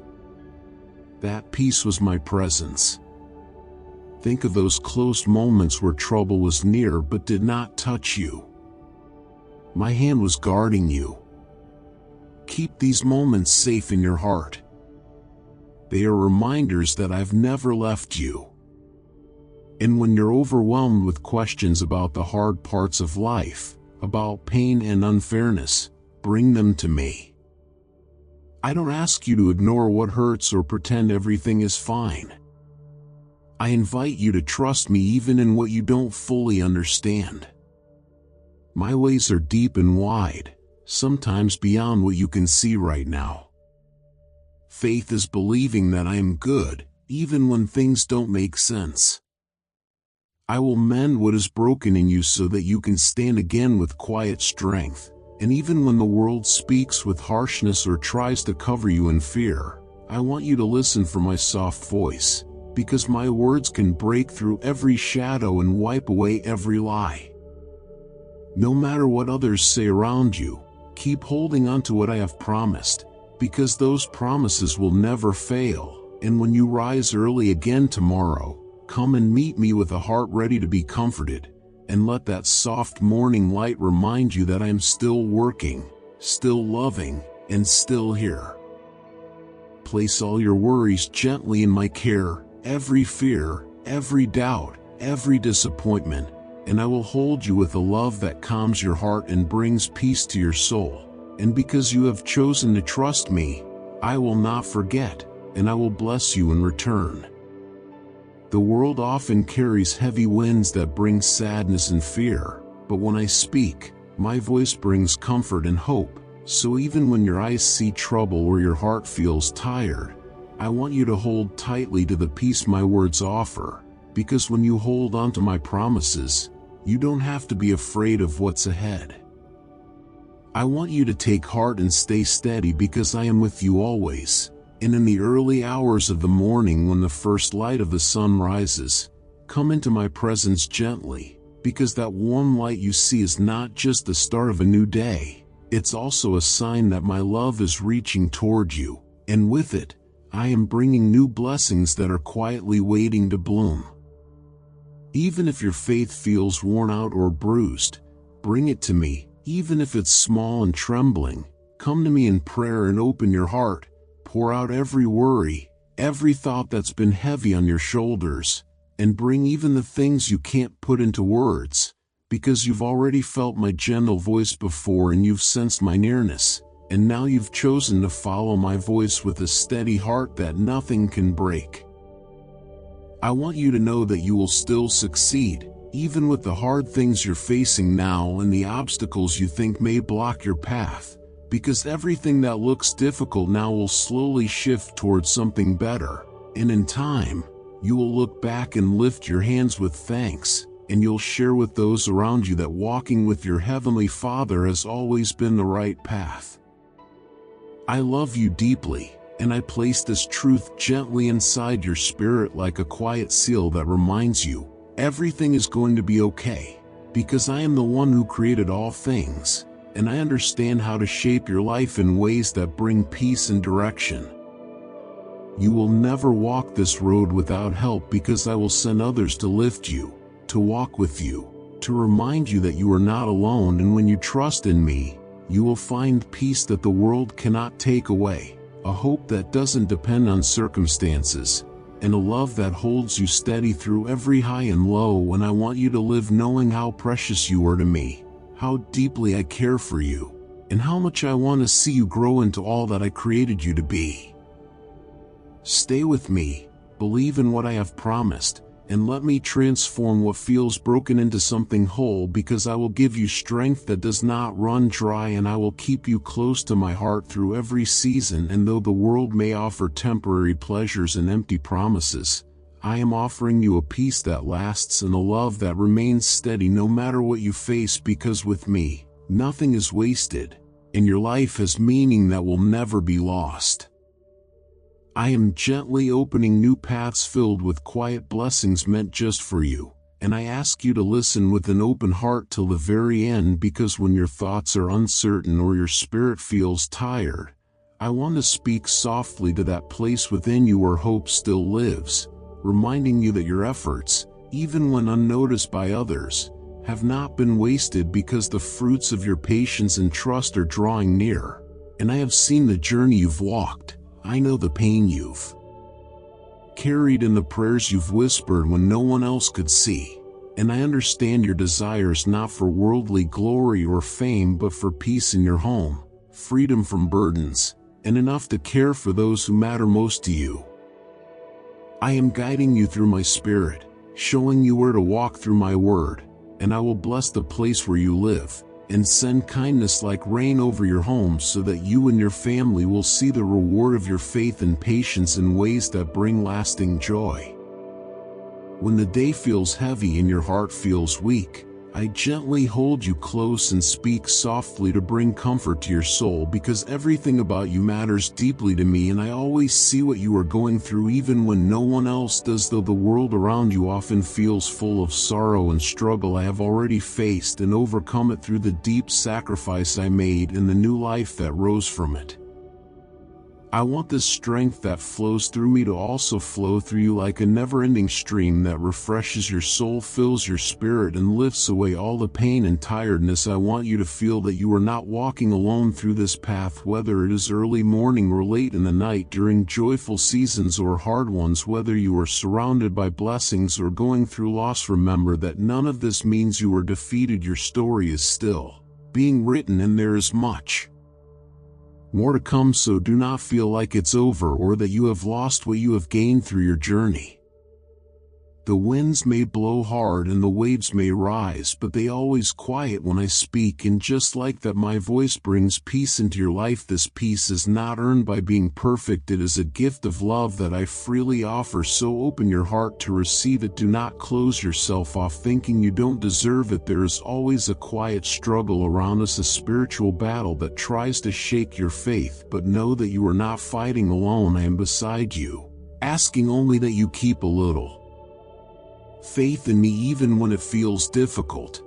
That peace was my presence. Think of those close moments where trouble was near but did not touch you. My hand was guarding you. Keep these moments safe in your heart. They are reminders that I've never left you. And when you're overwhelmed with questions about the hard parts of life, about pain and unfairness, bring them to me. I don't ask you to ignore what hurts or pretend everything is fine. I invite you to trust me even in what you don't fully understand. My ways are deep and wide, sometimes beyond what you can see right now. Faith is believing that I am good, even when things don't make sense. I will mend what is broken in you so that you can stand again with quiet strength. And even when the world speaks with harshness or tries to cover you in fear, I want you to listen for my soft voice, because my words can break through every shadow and wipe away every lie. No matter what others say around you, keep holding on to what I have promised, because those promises will never fail. And when you rise early again tomorrow, come and meet me with a heart ready to be comforted, and let that soft morning light remind you that I am still working, still loving, and still here. Place all your worries gently in my care, every fear, every doubt, every disappointment, and I will hold you with a love that calms your heart and brings peace to your soul. And because you have chosen to trust me, I will not forget, and I will bless you in return. The world often carries heavy winds that bring sadness and fear, but when I speak, my voice brings comfort and hope. So even when your eyes see trouble or your heart feels tired, I want you to hold tightly to the peace my words offer, because when you hold on to my promises, you don't have to be afraid of what's ahead. I want you to take heart and stay steady, because I am with you always. And in the early hours of the morning, when the first light of the sun rises, come into my presence gently, because that warm light you see is not just the start of a new day. It's also a sign that my love is reaching toward you, and with it, I am bringing new blessings that are quietly waiting to bloom. Even if your faith feels worn out or bruised, bring it to me. Even if it's small and trembling, come to me in prayer and open your heart. Pour out every worry, every thought that's been heavy on your shoulders, and bring even the things you can't put into words. Because you've already felt my gentle voice before, and you've sensed my nearness, and now you've chosen to follow my voice with a steady heart that nothing can break. I want you to know that you will still succeed, even with the hard things you're facing now and the obstacles you think may block your path, because everything that looks difficult now will slowly shift towards something better, and in time, you will look back and lift your hands with thanks. And you'll share with those around you that walking with your Heavenly Father has always been the right path. I love you deeply, and I place this truth gently inside your spirit like a quiet seal that reminds you, everything is going to be okay, because I am the one who created all things, and I understand how to shape your life in ways that bring peace and direction. You will never walk this road without help, because I will send others to lift you, to walk with you, to remind you that you are not alone, and when you trust in me, you will find peace that the world cannot take away, a hope that doesn't depend on circumstances, and a love that holds you steady through every high and low. And I want you to live knowing how precious you are to me, how deeply I care for you, and how much I want to see you grow into all that I created you to be. Stay with me, believe in what I have promised, and let me transform what feels broken into something whole, because I will give you strength that does not run dry, and I will keep you close to my heart through every season. And though the world may offer temporary pleasures and empty promises, I am offering you a peace that lasts and a love that remains steady no matter what you face, because with me, nothing is wasted, and your life has meaning that will never be lost. I am gently opening new paths filled with quiet blessings meant just for you, and I ask you to listen with an open heart till the very end, because when your thoughts are uncertain or your spirit feels tired, I want to speak softly to that place within you where hope still lives, reminding you that your efforts, even when unnoticed by others, have not been wasted, because the fruits of your patience and trust are drawing near. And I have seen the journey you've walked. I know the pain you've carried and the prayers you've whispered when no one else could see. And I understand your desires not for worldly glory or fame, but for peace in your home, freedom from burdens, and enough to care for those who matter most to you. I am guiding you through my spirit, showing you where to walk through my word, and I will bless the place where you live, and send kindness like rain over your home, so that you and your family will see the reward of your faith and patience in ways that bring lasting joy. When the day feels heavy and your heart feels weak, I gently hold you close and speak softly to bring comfort to your soul, because everything about you matters deeply to me, and I always see what you are going through even when no one else does. Though the world around you often feels full of sorrow and struggle, I have already faced and overcome it through the deep sacrifice I made and the new life that rose from it. I want this strength that flows through me to also flow through you like a never-ending stream that refreshes your soul, fills your spirit, and lifts away all the pain and tiredness. I want you to feel that you are not walking alone through this path, whether it is early morning or late in the night, during joyful seasons or hard ones, whether you are surrounded by blessings or going through loss. Remember that none of this means you are defeated. Your story is still being written, and there is much more to come, so do not feel like it's over or that you have lost what you have gained through your journey. The winds may blow hard and the waves may rise, but they always quiet when I speak, and just like that, my voice brings peace into your life. This peace is not earned by being perfect. It is a gift of love that I freely offer, so open your heart to receive it. Do not close yourself off thinking you don't deserve it. There is always a quiet struggle around us, a spiritual battle that tries to shake your faith, but know that you are not fighting alone. I am beside you, asking only that you keep a little faith in me even when it feels difficult.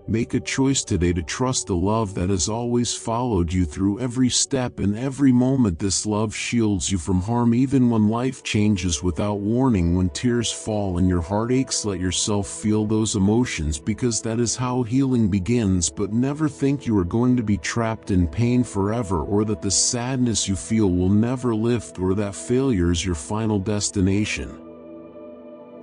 Make a choice today to trust the love that has always followed you through every step and every moment. This love shields you from harm even when life changes without warning. When tears fall and your heart aches, let yourself feel those emotions, because that is how healing begins. But never think you are going to be trapped in pain forever, or that the sadness you feel will never lift, or that failure is your final destination.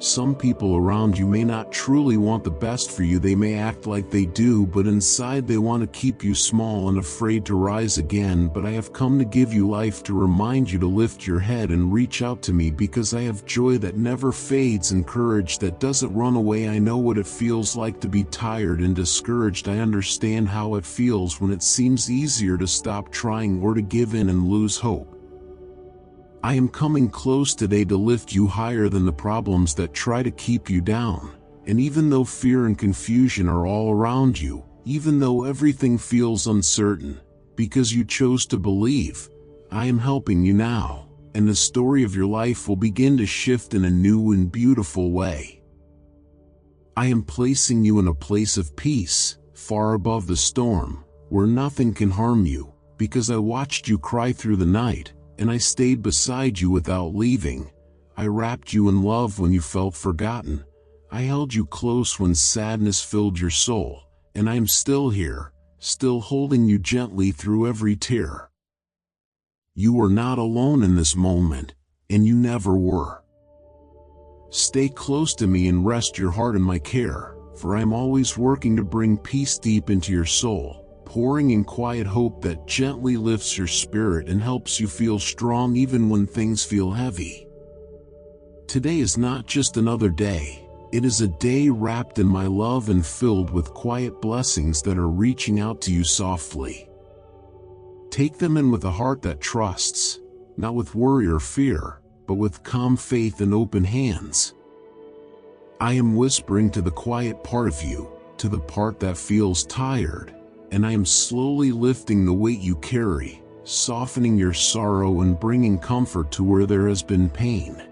Some people around you may not truly want the best for you. They may act like they do, but inside they want to keep you small and afraid to rise again. But I have come to give you life, to remind you to lift your head and reach out to me, because I have joy that never fades and courage that doesn't run away. I know what it feels like to be tired and discouraged. I understand how it feels when it seems easier to stop trying or to give in and lose hope. I am coming close today to lift you higher than the problems that try to keep you down. And even though fear and confusion are all around you, even though everything feels uncertain, because you chose to believe, I am helping you now, and the story of your life will begin to shift in a new and beautiful way. I am placing you in a place of peace, far above the storm, where nothing can harm you, because I watched you cry through the night, and I stayed beside you without leaving. I wrapped you in love when you felt forgotten. I held you close when sadness filled your soul, and I am still here, still holding you gently through every tear. You are not alone in this moment, and you never were. Stay close to me and rest your heart in my care, for I am always working to bring peace deep into your soul, pouring in quiet hope that gently lifts your spirit and helps you feel strong even when things feel heavy. Today is not just another day, it is a day wrapped in my love and filled with quiet blessings that are reaching out to you softly. Take them in with a heart that trusts, not with worry or fear, but with calm faith and open hands. I am whispering to the quiet part of you, to the part that feels tired, and I am slowly lifting the weight you carry, softening your sorrow and bringing comfort to where there has been pain.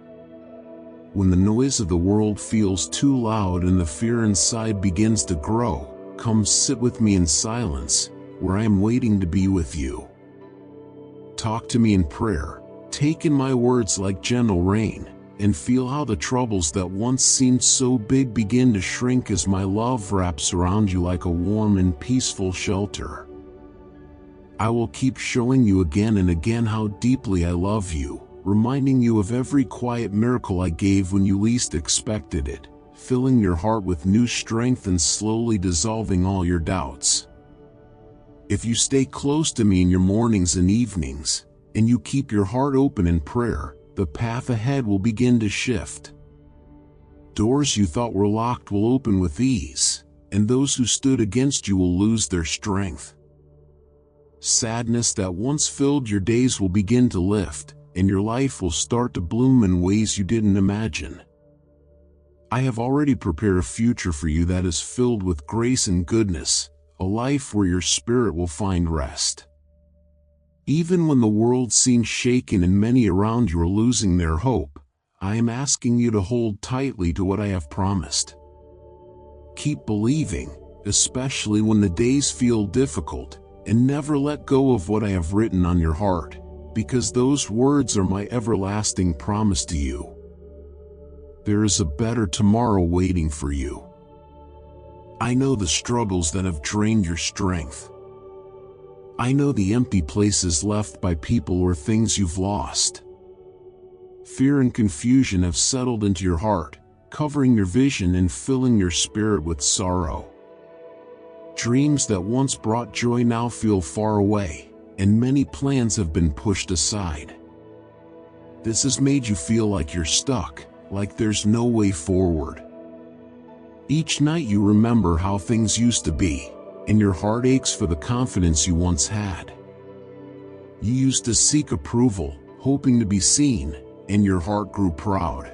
When the noise of the world feels too loud and the fear inside begins to grow, come sit with me in silence, where I am waiting to be with you. Talk to me in prayer, take in my words like gentle rain, and feel how the troubles that once seemed so big begin to shrink as my love wraps around you like a warm and peaceful shelter. I will keep showing you again and again how deeply I love you, reminding you of every quiet miracle I gave when you least expected it, filling your heart with new strength and slowly dissolving all your doubts. If you stay close to me in your mornings and evenings, and you keep your heart open in prayer, the path ahead will begin to shift. Doors you thought were locked will open with ease, and those who stood against you will lose their strength. Sadness that once filled your days will begin to lift, and your life will start to bloom in ways you didn't imagine. I have already prepared a future for you that is filled with grace and goodness, a life where your spirit will find rest. Even when the world seems shaken and many around you are losing their hope, I am asking you to hold tightly to what I have promised. Keep believing, especially when the days feel difficult, and never let go of what I have written on your heart, because those words are my everlasting promise to you. There is a better tomorrow waiting for you. I know the struggles that have drained your strength. I know the empty places left by people or things you've lost. Fear and confusion have settled into your heart, covering your vision and filling your spirit with sorrow. Dreams that once brought joy now feel far away, and many plans have been pushed aside. This has made you feel like you're stuck, like there's no way forward. Each night you remember how things used to be, and your heart aches for the confidence you once had. You used to seek approval, hoping to be seen, and your heart grew proud.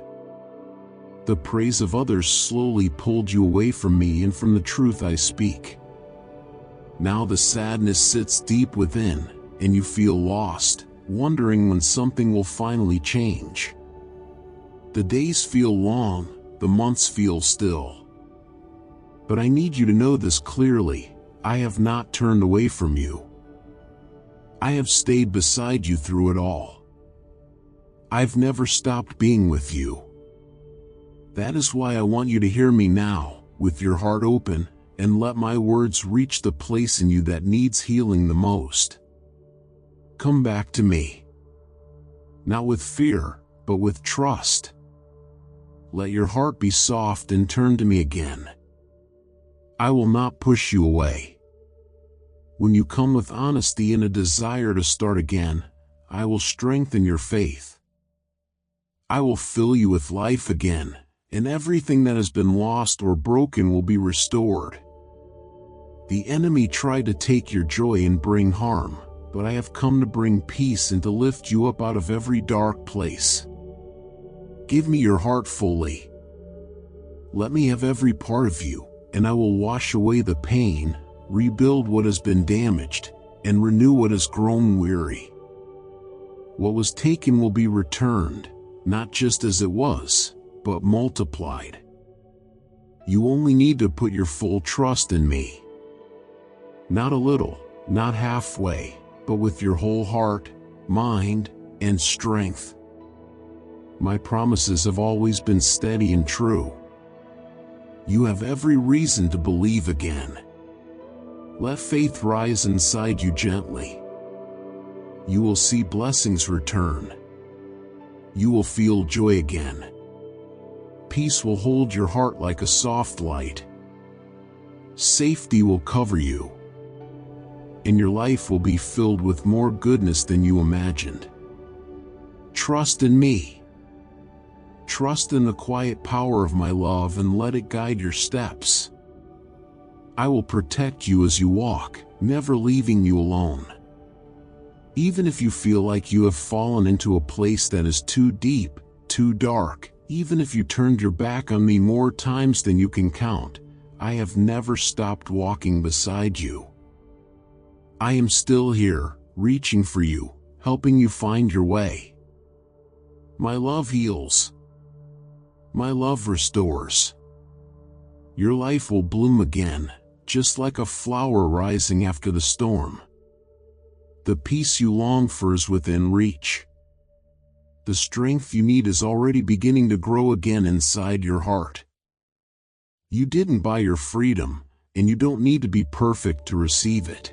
The praise of others slowly pulled you away from me and from the truth I speak. Now the sadness sits deep within, and you feel lost, wondering when something will finally change. The days feel long, the months feel still. But I need you to know this clearly: I have not turned away from you. I have stayed beside you through it all. I've never stopped being with you. That is why I want you to hear me now, with your heart open, and let my words reach the place in you that needs healing the most. Come back to me. Not with fear, but with trust. Let your heart be soft and turn to me again. I will not push you away. When you come with honesty and a desire to start again, I will strengthen your faith. I will fill you with life again, and everything that has been lost or broken will be restored. The enemy tried to take your joy and bring harm, but I have come to bring peace and to lift you up out of every dark place. Give me your heart fully. Let me have every part of you, and I will wash away the pain, rebuild what has been damaged, and renew what has grown weary. What was taken will be returned, not just as it was, but multiplied. You only need to put your full trust in me. Not a little, not halfway, but with your whole heart, mind, and strength. My promises have always been steady and true. You have every reason to believe again. Let faith rise inside you gently. You will see blessings return. You will feel joy again. Peace will hold your heart like a soft light. Safety will cover you. And your life will be filled with more goodness than you imagined. Trust in me. Trust in the quiet power of my love and let it guide your steps. I will protect you as you walk, never leaving you alone. Even if you feel like you have fallen into a place that is too deep, too dark, even if you turned your back on me more times than you can count, I have never stopped walking beside you. I am still here, reaching for you, helping you find your way. My love heals. My love restores. Your life will bloom again, just like a flower rising after the storm. The peace you long for is within reach. The strength you need is already beginning to grow again inside your heart. You didn't buy your freedom, and you don't need to be perfect to receive it.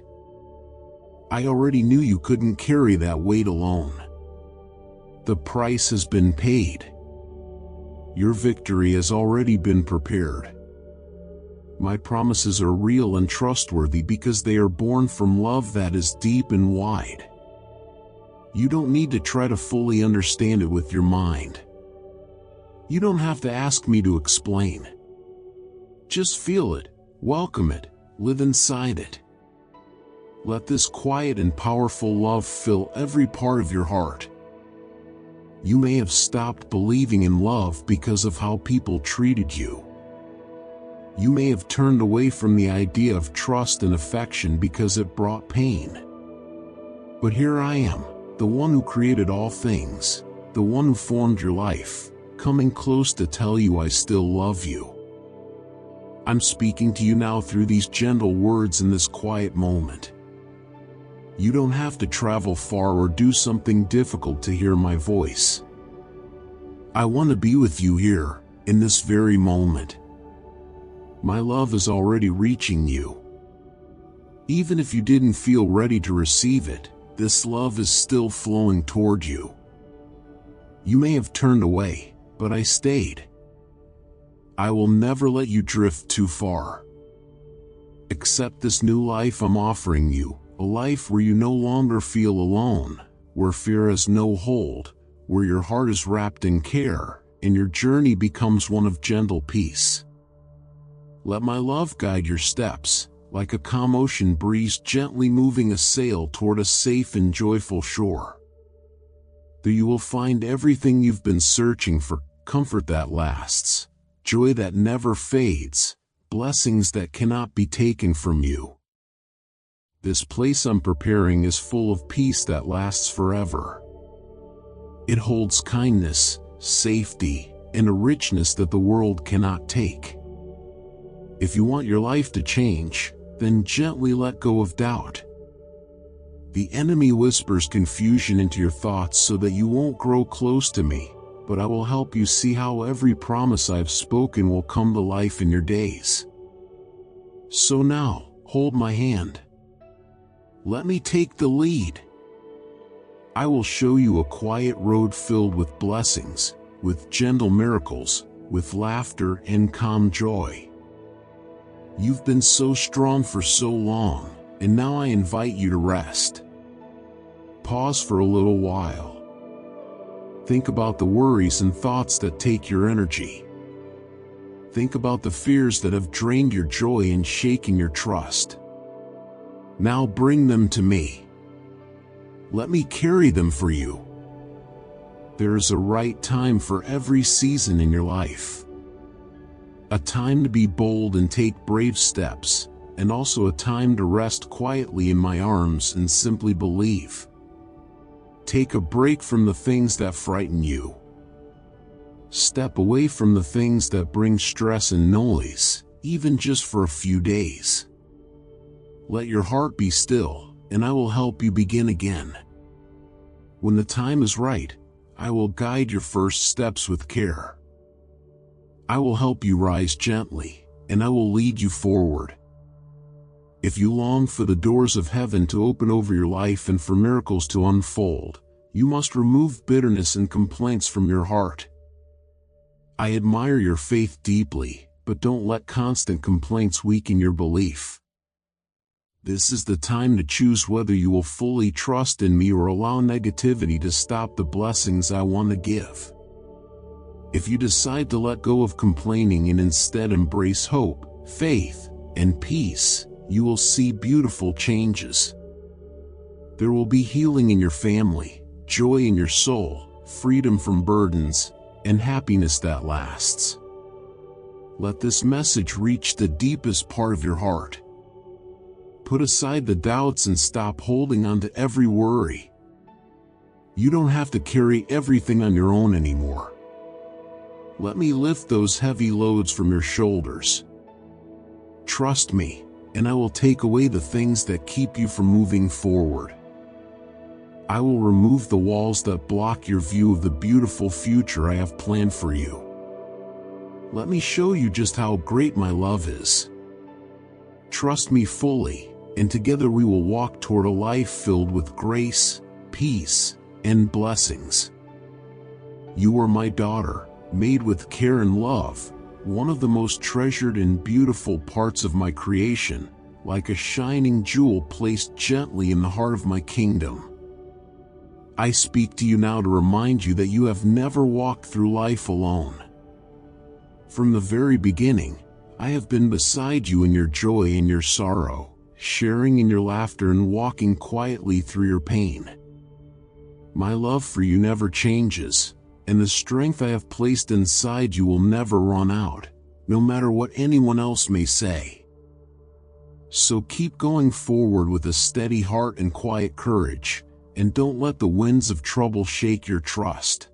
I already knew you couldn't carry that weight alone. The price has been paid. Your victory has already been prepared. My promises are real and trustworthy because they are born from love that is deep and wide. You don't need to try to fully understand it with your mind. You don't have to ask me to explain. Just feel it, welcome it, live inside it. Let this quiet and powerful love fill every part of your heart. You may have stopped believing in love because of how people treated you. You may have turned away from the idea of trust and affection because it brought pain. But here I am, the one who created all things, the one who formed your life, coming close to tell you I still love you. I'm speaking to you now through these gentle words in this quiet moment. You don't have to travel far or do something difficult to hear my voice. I want to be with you here, in this very moment. My love is already reaching you. Even if you didn't feel ready to receive it, this love is still flowing toward you. You may have turned away, but I stayed. I will never let you drift too far. Accept this new life I'm offering you, a life where you no longer feel alone, where fear has no hold, where your heart is wrapped in care, and your journey becomes one of gentle peace. Let my love guide your steps, like a calm ocean breeze gently moving a sail toward a safe and joyful shore. There you will find everything you've been searching for: comfort that lasts, joy that never fades, blessings that cannot be taken from you. This place I'm preparing is full of peace that lasts forever. It holds kindness, safety, and a richness that the world cannot take. If you want your life to change, then gently let go of doubt. The enemy whispers confusion into your thoughts so that you won't grow close to me, but I will help you see how every promise I've spoken will come to life in your days. So now, hold my hand. Let me take the lead. I will show you a quiet road filled with blessings, with gentle miracles, with laughter and calm joy. You've been so strong for so long, and now I invite you to rest. Pause for a little while. Think about the worries and thoughts that take your energy. Think about the fears that have drained your joy and shaken your trust. Now bring them to me. Let me carry them for you. There is a right time for every season in your life. A time to be bold and take brave steps, and also a time to rest quietly in my arms and simply believe. Take a break from the things that frighten you. Step away from the things that bring stress and noise, even just for a few days. Let your heart be still, and I will help you begin again. When the time is right, I will guide your first steps with care. I will help you rise gently, and I will lead you forward. If you long for the doors of heaven to open over your life and for miracles to unfold, you must remove bitterness and complaints from your heart. I admire your faith deeply, but don't let constant complaints weaken your belief. This is the time to choose whether you will fully trust in me or allow negativity to stop the blessings I want to give. If you decide to let go of complaining and instead embrace hope, faith, and peace, you will see beautiful changes. There will be healing in your family, joy in your soul, freedom from burdens, and happiness that lasts. Let this message reach the deepest part of your heart. Put aside the doubts and stop holding on to every worry. You don't have to carry everything on your own anymore. Let me lift those heavy loads from your shoulders. Trust me, and I will take away the things that keep you from moving forward. I will remove the walls that block your view of the beautiful future I have planned for you. Let me show you just how great my love is. Trust me fully, and together we will walk toward a life filled with grace, peace, and blessings. You are my daughter, made with care and love, one of the most treasured and beautiful parts of my creation, like a shining jewel placed gently in the heart of my kingdom. I speak to you now to remind you that you have never walked through life alone. From the very beginning, I have been beside you in your joy and your sorrow, sharing in your laughter and walking quietly through your pain. My love for you never changes, and the strength I have placed inside you will never run out, no matter what anyone else may say. So keep going forward with a steady heart and quiet courage, and don't let the winds of trouble shake your trust.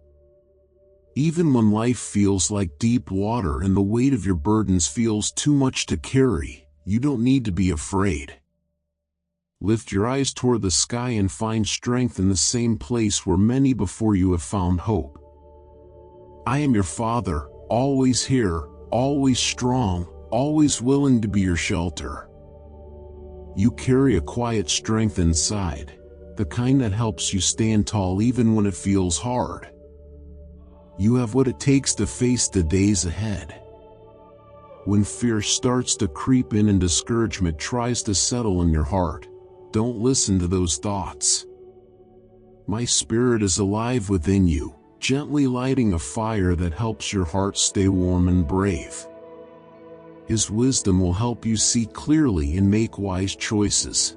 Even when life feels like deep water and the weight of your burdens feels too much to carry, you don't need to be afraid. Lift your eyes toward the sky and find strength in the same place where many before you have found hope. I am your Father, always here, always strong, always willing to be your shelter. You carry a quiet strength inside, the kind that helps you stand tall even when it feels hard. You have what it takes to face the days ahead. When fear starts to creep in and discouragement tries to settle in your heart, don't listen to those thoughts. My Spirit is alive within you, gently lighting a fire that helps your heart stay warm and brave. His wisdom will help you see clearly and make wise choices.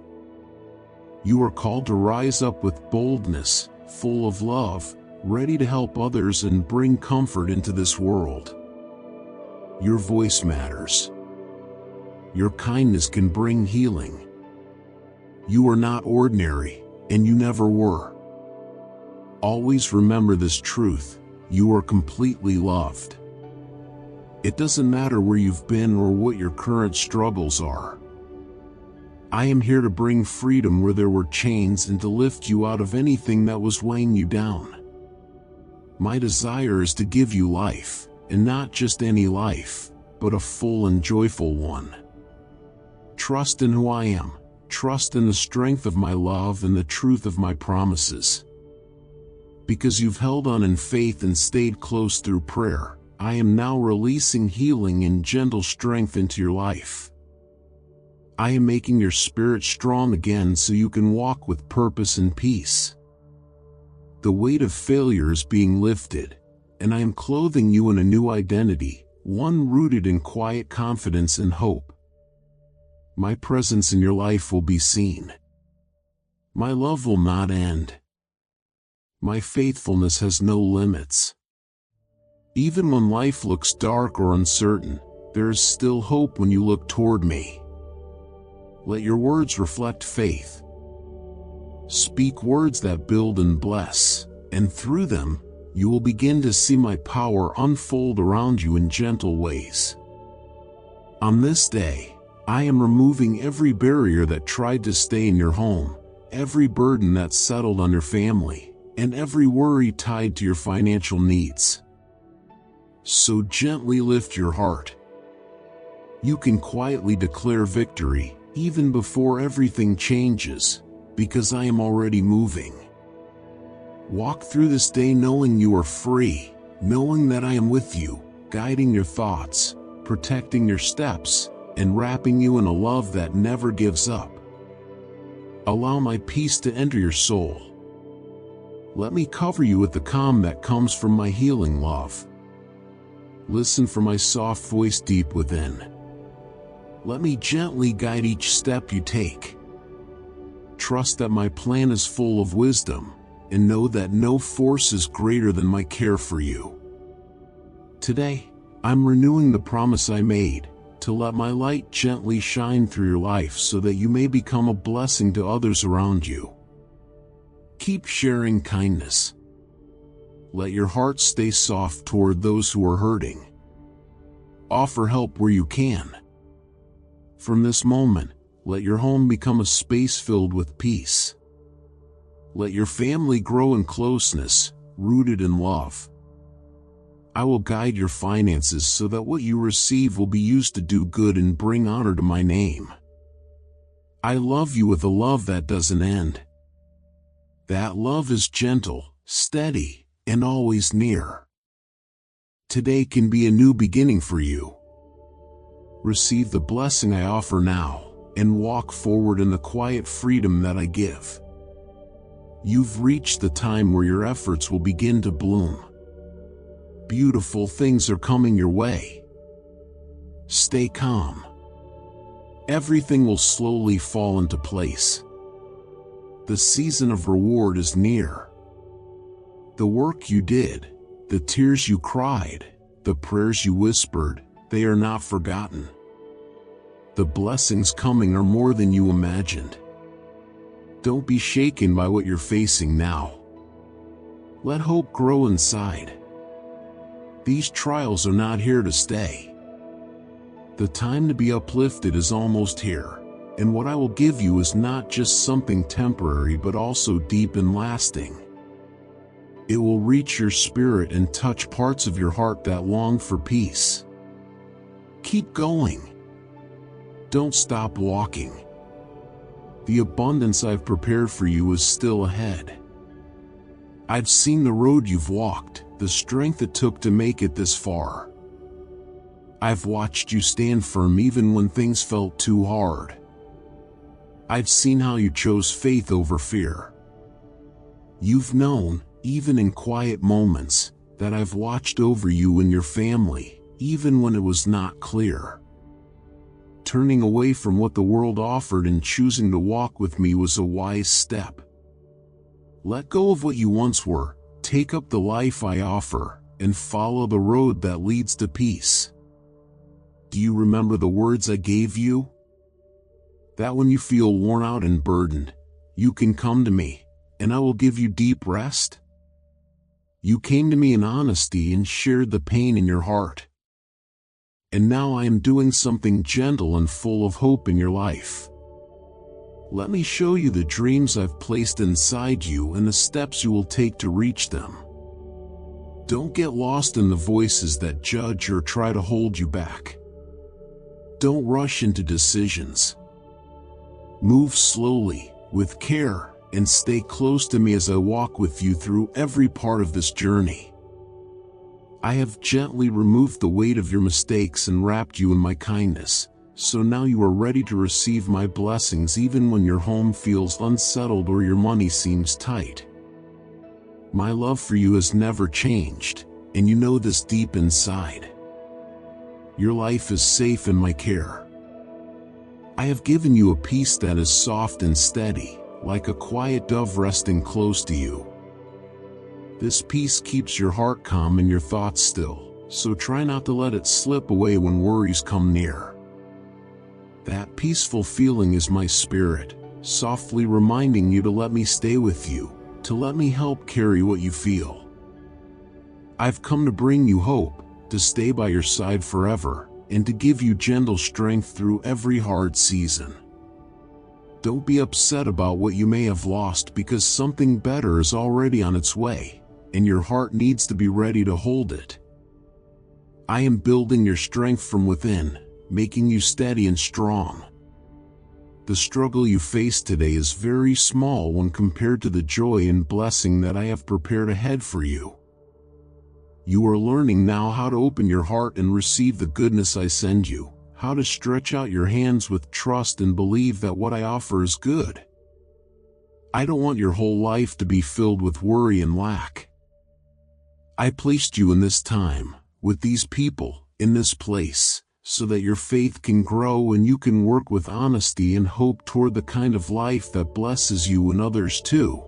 You are called to rise up with boldness, full of love, ready to help others and bring comfort into this world. Your voice matters. Your kindness can bring healing. You are not ordinary, and you never were. Always remember this truth: you are completely loved. It doesn't matter where you've been or what your current struggles are. I am here to bring freedom where there were chains and to lift you out of anything that was weighing you down. My desire is to give you life, and not just any life, but a full and joyful one. Trust in who I am, trust in the strength of my love and the truth of my promises. Because you've held on in faith and stayed close through prayer, I am now releasing healing and gentle strength into your life. I am making your spirit strong again so you can walk with purpose and peace. The weight of failure is being lifted, and I am clothing you in a new identity, one rooted in quiet confidence and hope. My presence in your life will be seen. My love will not end. My faithfulness has no limits. Even when life looks dark or uncertain, there is still hope when you look toward me. Let your words reflect faith. Speak words that build and bless, and through them, you will begin to see my power unfold around you in gentle ways. On this day, I am removing every barrier that tried to stay in your home, every burden that settled on your family, and every worry tied to your financial needs. So gently lift your heart. You can quietly declare victory, even before everything changes, because I am already moving. Walk through this day knowing you are free, knowing that I am with you, guiding your thoughts, protecting your steps, and wrapping you in a love that never gives up. Allow my peace to enter your soul. Let me cover you with the calm that comes from my healing love. Listen for my soft voice deep within. Let me gently guide each step you take. Trust that my plan is full of wisdom, and know that no force is greater than my care for you. Today, I'm renewing the promise I made, to let my light gently shine through your life so that you may become a blessing to others around you. Keep sharing kindness. Let your heart stay soft toward those who are hurting. Offer help where you can. From this moment, let your home become a space filled with peace. Let your family grow in closeness, rooted in love. I will guide your finances so that what you receive will be used to do good and bring honor to my name. I love you with a love that doesn't end. That love is gentle, steady, and always near. Today can be a new beginning for you. Receive the blessing I offer now, and walk forward in the quiet freedom that I give. You've reached the time where your efforts will begin to bloom. Beautiful things are coming your way. Stay calm. Everything will slowly fall into place. The season of reward is near. The work you did, the tears you cried, the prayers you whispered, they are not forgotten. The blessings coming are more than you imagined. Don't be shaken by what you're facing now. Let hope grow inside. These trials are not here to stay. The time to be uplifted is almost here, and what I will give you is not just something temporary but also deep and lasting. It will reach your spirit and touch parts of your heart that long for peace. Keep going. Don't stop walking. The abundance I've prepared for you is still ahead. I've seen the road you've walked, the strength it took to make it this far. I've watched you stand firm even when things felt too hard. I've seen how you chose faith over fear. You've known, even in quiet moments, that I've watched over you and your family, even when it was not clear. Turning away from what the world offered and choosing to walk with me was a wise step. Let go of what you once were, take up the life I offer, and follow the road that leads to peace. Do you remember the words I gave you? That when you feel worn out and burdened, you can come to me, and I will give you deep rest? You came to me in honesty and shared the pain in your heart. And now I am doing something gentle and full of hope in your life. Let me show you the dreams I've placed inside you and the steps you will take to reach them. Don't get lost in the voices that judge or try to hold you back. Don't rush into decisions. Move slowly, with care, and stay close to me as I walk with you through every part of this journey. I have gently removed the weight of your mistakes and wrapped you in my kindness, so now you are ready to receive my blessings even when your home feels unsettled or your money seems tight. My love for you has never changed, and you know this deep inside. Your life is safe in my care. I have given you a peace that is soft and steady, like a quiet dove resting close to you. This peace keeps your heart calm and your thoughts still, so try not to let it slip away when worries come near. That peaceful feeling is my spirit, softly reminding you to let me stay with you, to let me help carry what you feel. I've come to bring you hope, to stay by your side forever, and to give you gentle strength through every hard season. Don't be upset about what you may have lost because something better is already on its way, and your heart needs to be ready to hold it. I am building your strength from within, making you steady and strong. The struggle you face today is very small when compared to the joy and blessing that I have prepared ahead for you. You are learning now how to open your heart and receive the goodness I send you, how to stretch out your hands with trust and believe that what I offer is good. I don't want your whole life to be filled with worry and lack. I placed you in this time, with these people, in this place, so that your faith can grow and you can work with honesty and hope toward the kind of life that blesses you and others too.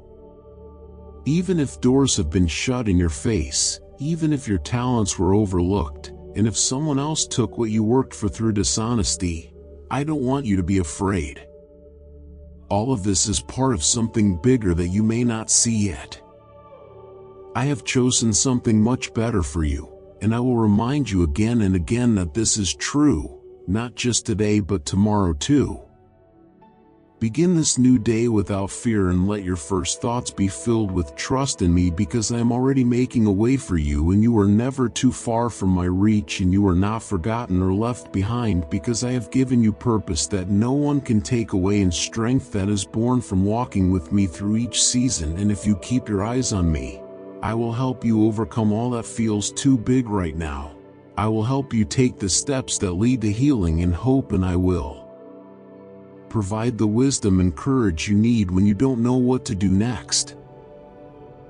Even if doors have been shut in your face, even if your talents were overlooked, and if someone else took what you worked for through dishonesty, I don't want you to be afraid. All of this is part of something bigger that you may not see yet. I have chosen something much better for you, and I will remind you again and again that this is true, not just today but tomorrow too. Begin this new day without fear and let your first thoughts be filled with trust in me because I am already making a way for you and you are never too far from my reach and you are not forgotten or left behind because I have given you purpose that no one can take away and strength that is born from walking with me through each season, and if you keep your eyes on me, I will help you overcome all that feels too big right now. I will help you take the steps that lead to healing and hope, and I will provide the wisdom and courage you need when you don't know what to do next.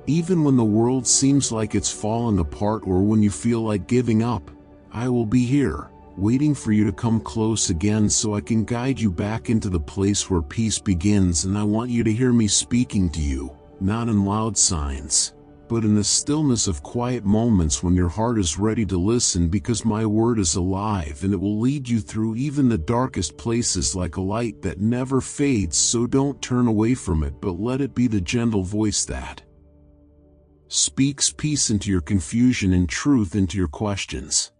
Even when the world seems like it's falling apart or when you feel like giving up, I will be here, waiting for you to come close again so I can guide you back into the place where peace begins. And I want you to hear me speaking to you, not in loud signs, but in the stillness of quiet moments when your heart is ready to listen, because my word is alive and it will lead you through even the darkest places like a light that never fades. So don't turn away from it, but let it be the gentle voice that speaks peace into your confusion and truth into your questions.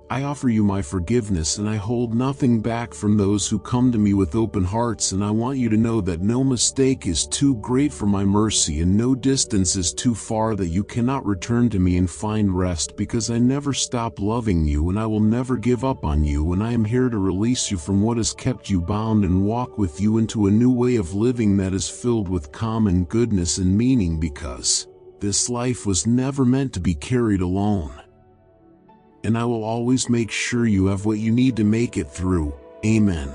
I offer you my forgiveness, and I hold nothing back from those who come to me with open hearts, and I want you to know that no mistake is too great for my mercy, and no distance is too far that you cannot return to me and find rest, because I never stop loving you and I will never give up on you, and I am here to release you from what has kept you bound and walk with you into a new way of living that is filled with calm and goodness and meaning, because this life was never meant to be carried alone. And I will always make sure you have what you need to make it through. Amen.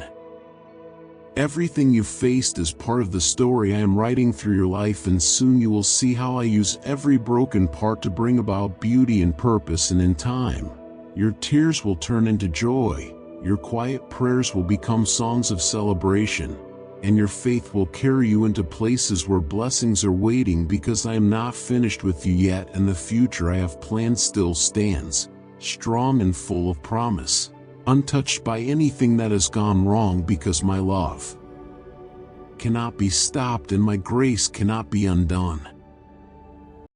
Everything you've faced is part of the story I am writing through your life, and soon you will see how I use every broken part to bring about beauty and purpose, and in time, your tears will turn into joy, your quiet prayers will become songs of celebration, and your faith will carry you into places where blessings are waiting, because I am not finished with you yet, and the future I have planned still stands, strong and full of promise, untouched by anything that has gone wrong, because my love cannot be stopped and my grace cannot be undone.